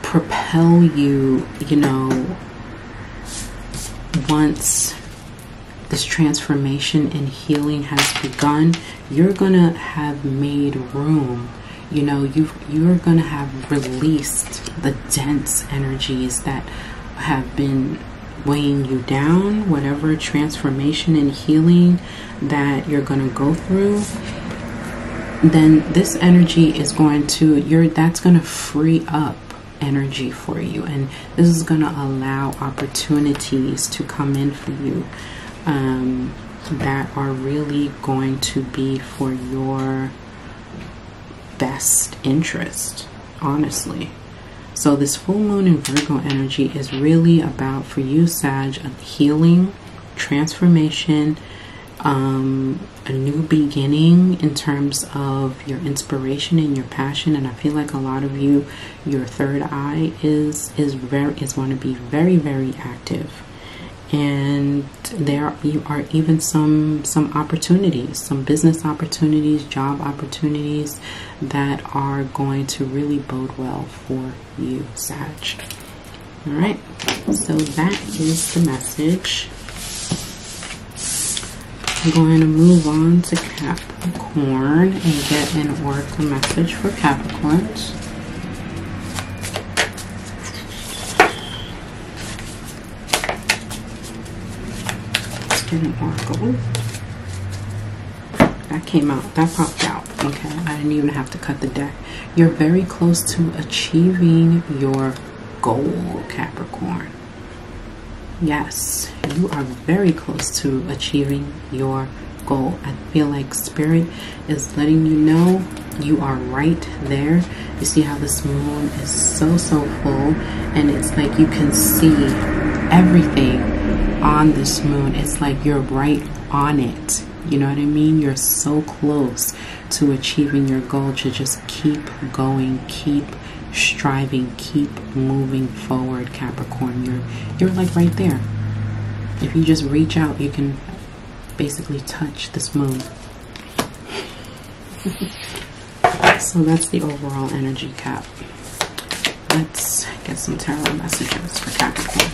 propel you, you know, once this transformation and healing has begun, you're gonna have made room. You know, you're gonna have released the dense energies that have been weighing you down. Whatever transformation and healing that you're gonna go through, then this energy is going to, that's gonna free up energy for you, and this is going to allow opportunities to come in for you that are really going to be for your best interest, honestly. So this full moon in Virgo energy is really about, for you, Sag, a healing, transformation, a new beginning in terms of your inspiration and your passion. And I feel like a lot of you, your third eye is going to be very, very active. And there are even some opportunities, some business opportunities, job opportunities that are going to really bode well for you, Sag. All right, so that is the message. I'm going to move on to Capricorn and get an oracle message for Capricorns. Let's get an oracle. That came out, that popped out. Okay, I didn't even have to cut the deck. You're very close to achieving your goal, Capricorn. Yes, you are very close to achieving your goal. I feel like Spirit is letting you know you are right there. You see how this moon is so full, and it's like you can see everything on this moon. It's like you're right on it. You know what I mean? You're so close to achieving your goal to just keep going, keep striving, keep moving forward, Capricorn. You're like right there. If you just reach out, you can basically touch this moon. So that's the overall energy, Cap. Let's get some tarot messages for Capricorn.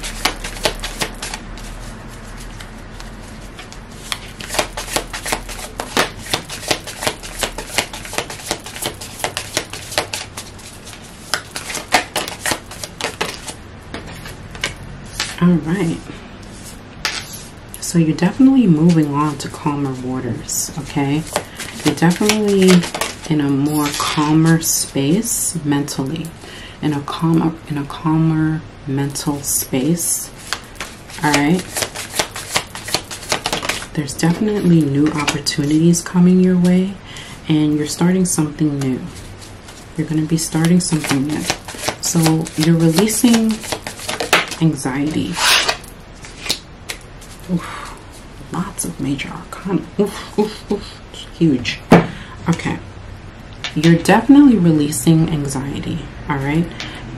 All right, so you're definitely moving on to calmer waters, okay? You're definitely in a more calmer space mentally, in a calmer mental space. All right, there's definitely new opportunities coming your way, and you're starting something new. You're going to be starting something new. So you're releasing anxiety. Oof, lots of major arcana. Oof, oof, oof. Huge. Okay. You're definitely releasing anxiety. All right.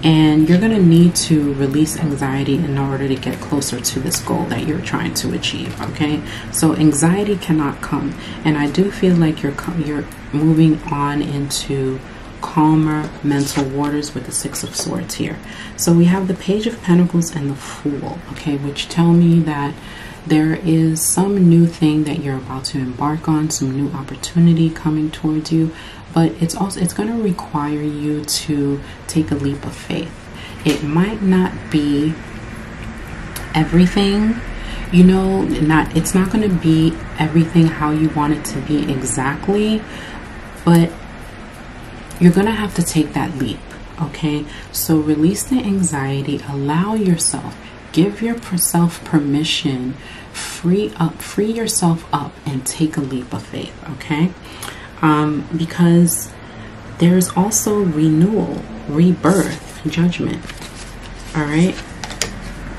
And you're going to need to release anxiety in order to get closer to this goal that you're trying to achieve, okay? So anxiety cannot come. And I do feel like you're moving on into calmer mental waters with the Six of Swords here. So we have the Page of Pentacles and the Fool, okay, which tell me that there is some new thing that you're about to embark on, some new opportunity coming towards you. But it's going to require you to take a leap of faith. It might not be everything, you know, it's not going to be everything how you want it to be exactly, but you're going to have to take that leap, okay? So release the anxiety, allow yourself, give yourself permission, free yourself up and take a leap of faith, okay? Because there's also renewal, rebirth, judgment, all right,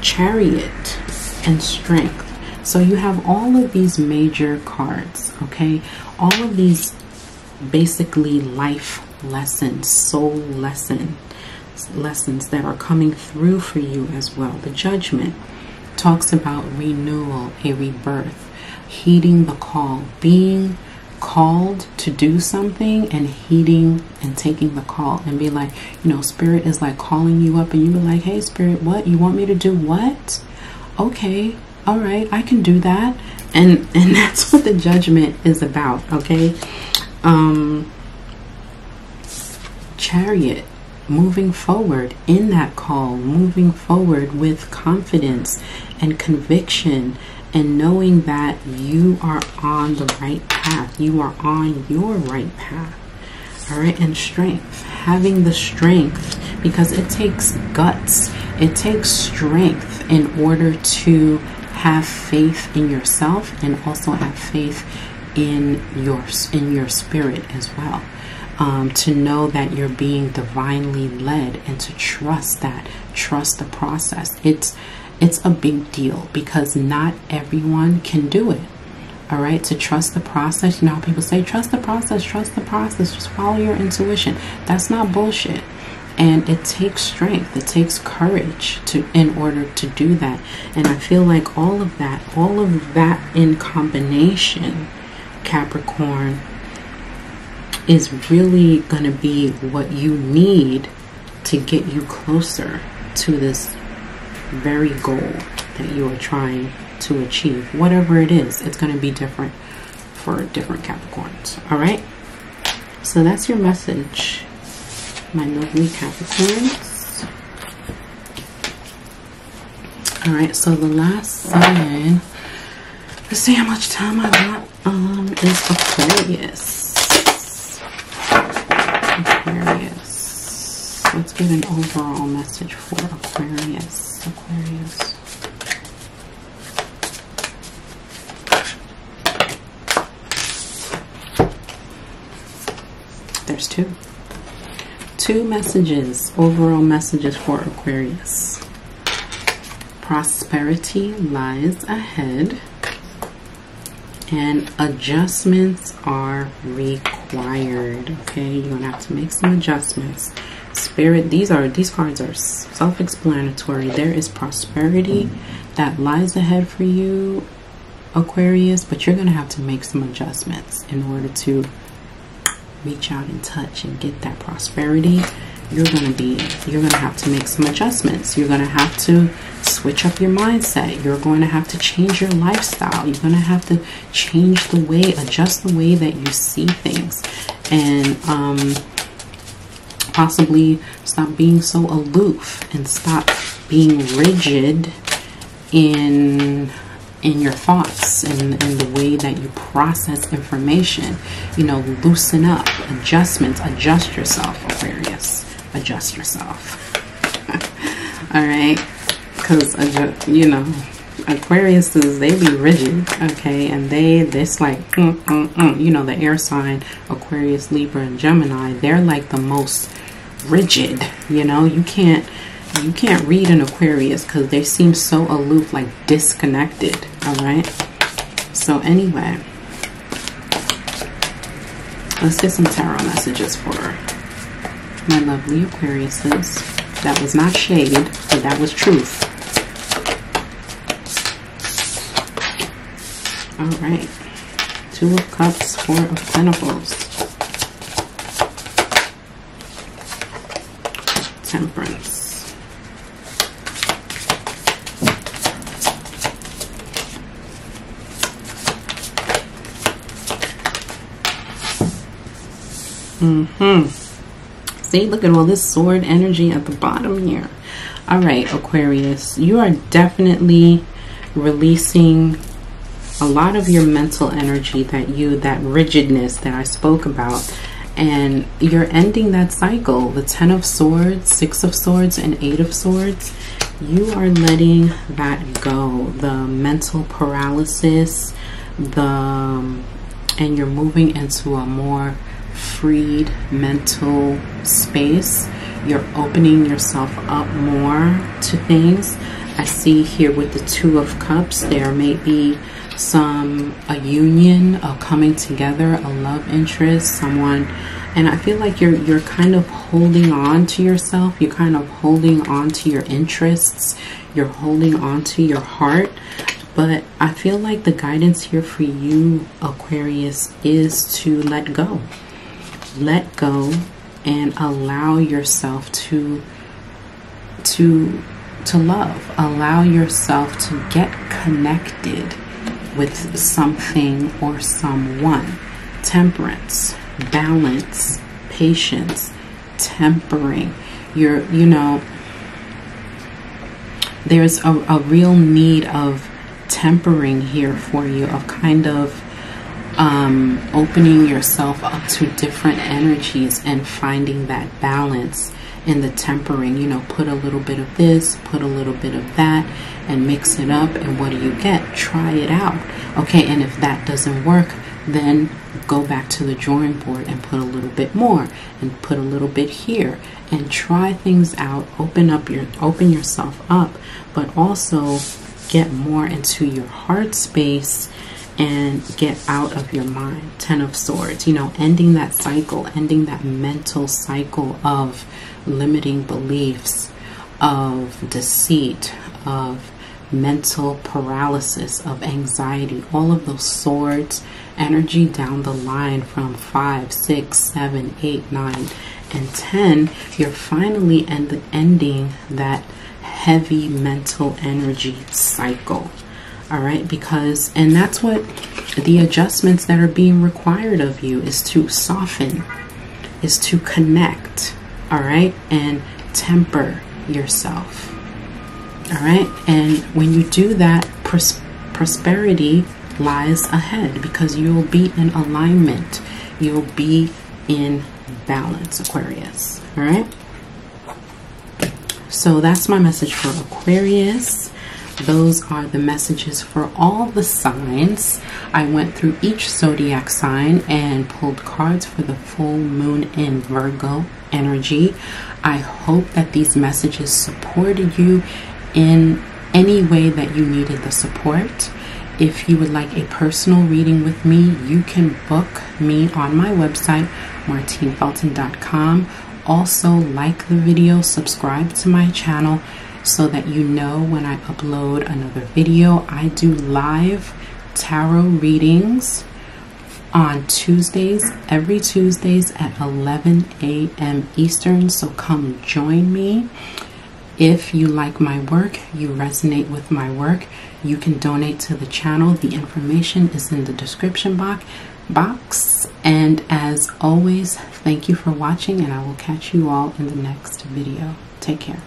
Chariot, and Strength. So you have all of these major cards, okay, all of these basically life lessons, soul lessons that are coming through for you as well. The Judgment talks about renewal, a rebirth, heeding the call, being called to do something and heeding and taking the call, and be like, you know, Spirit is like calling you up and you be like, hey Spirit, what you want me to do? What? Okay, all right, I can do that. And that's what the Judgment is about, okay? Chariot, moving forward in that call, moving forward with confidence and conviction, and knowing that you are on the right path. You are on your right path. All right. And Strength, having the strength, because it takes guts. It takes strength in order to have faith in yourself and also have faith in your spirit as well. To know that you're being divinely led and to trust that, trust the process. It's a big deal because not everyone can do it. All right, to trust the process. You know how people say, trust the process, just follow your intuition. That's not bullshit. And it takes strength, it takes courage in order to do that. And I feel like all of that in combination, Capricorn, is really going to be what you need to get you closer to this very goal that you are trying to achieve. Whatever it is, it's going to be different for different Capricorns. All right, so that's your message, my lovely Capricorns. All right, so the last sign, let's see how much time I got, is Aquarius. Let's get an overall message for Aquarius. There's two messages, overall messages for Aquarius. Prosperity lies ahead and adjustments are required. Okay, you're gonna have to make some adjustments. Spirit, these cards are self-explanatory. There is prosperity that lies ahead for you, Aquarius, but you're gonna have to make some adjustments in order to reach out and touch and get that prosperity. You're gonna have to make some adjustments. You're gonna have to switch up your mindset. You're going to have to change your lifestyle. You're going to have to change the way, adjust the way that you see things, and possibly stop being so aloof and stop being rigid in your thoughts and the way that you process information. You know, loosen up, adjustments, adjust yourself, Aquarius, adjust yourself. All right, because you know, Aquariuses, they be rigid, okay, and it's like you know, the air sign Aquarius, Libra, and Gemini, they're like the most rigid. You know, you can't read an Aquarius because they seem so aloof, like disconnected. All right, so anyway, let's get some tarot messages for my lovely Aquariuses. That was not shade, but that was truth. All right. Two of Cups, Four of Pentacles. Temperance. See, look at all this sword energy at the bottom here. All right, Aquarius, you are definitely releasing a lot of your mental energy, that rigidness that I spoke about, and you're ending that cycle. The 10 of Swords, 6 of Swords, and 8 of Swords. You are letting that go. The mental paralysis, and you're moving into a more freed mental space. You're opening yourself up more to things. I see here with the Two of Cups, there may be a union, a coming together, a love interest, someone, and I feel like you're kind of holding on to yourself. You're kind of holding on to your interests. You're holding on to your heart. But I feel like the guidance here for you, Aquarius, is to let go. Let go and allow yourself to love. Allow yourself to get connected with something or someone. Temperance, balance, patience, tempering. There's a real need of tempering here for you, of kind of opening yourself up to different energies and finding that balance in the tempering. Put a little bit of this, put a little bit of that, and mix it up, and what do you get? Try it out. Okay, and if that doesn't work, then go back to the drawing board and put a little bit more, and put a little bit here, and try things out. Open yourself up, but also get more into your heart space and get out of your mind. 10 of Swords, ending that cycle, ending that mental cycle of limiting beliefs, of deceit, of mental paralysis, of anxiety, all of those swords energy down the line from 5, 6, 7, 8, 9, and 10. You're finally ending that heavy mental energy cycle. All right, and that's what the adjustments that are being required of you is, to soften, is to connect, all right, and temper yourself. All right, and when you do that, prosperity lies ahead, because you'll be in alignment. You'll be in balance, Aquarius. All right, so that's my message for Aquarius. Those are the messages for all the signs. I went through each zodiac sign and pulled cards for the full moon in Virgo energy. I hope that these messages supported you in any way that you needed the support. If you would like a personal reading with me, you can book me on my website, martinefelton.com. Also, like the video, subscribe to my channel, so that you know when I upload another video. I do live tarot readings on Tuesdays, every Tuesdays at 11 a.m. Eastern. So come join me. If you like my work, you resonate with my work, you can donate to the channel. The information is in the description box. And as always, thank you for watching, and I will catch you all in the next video. Take care.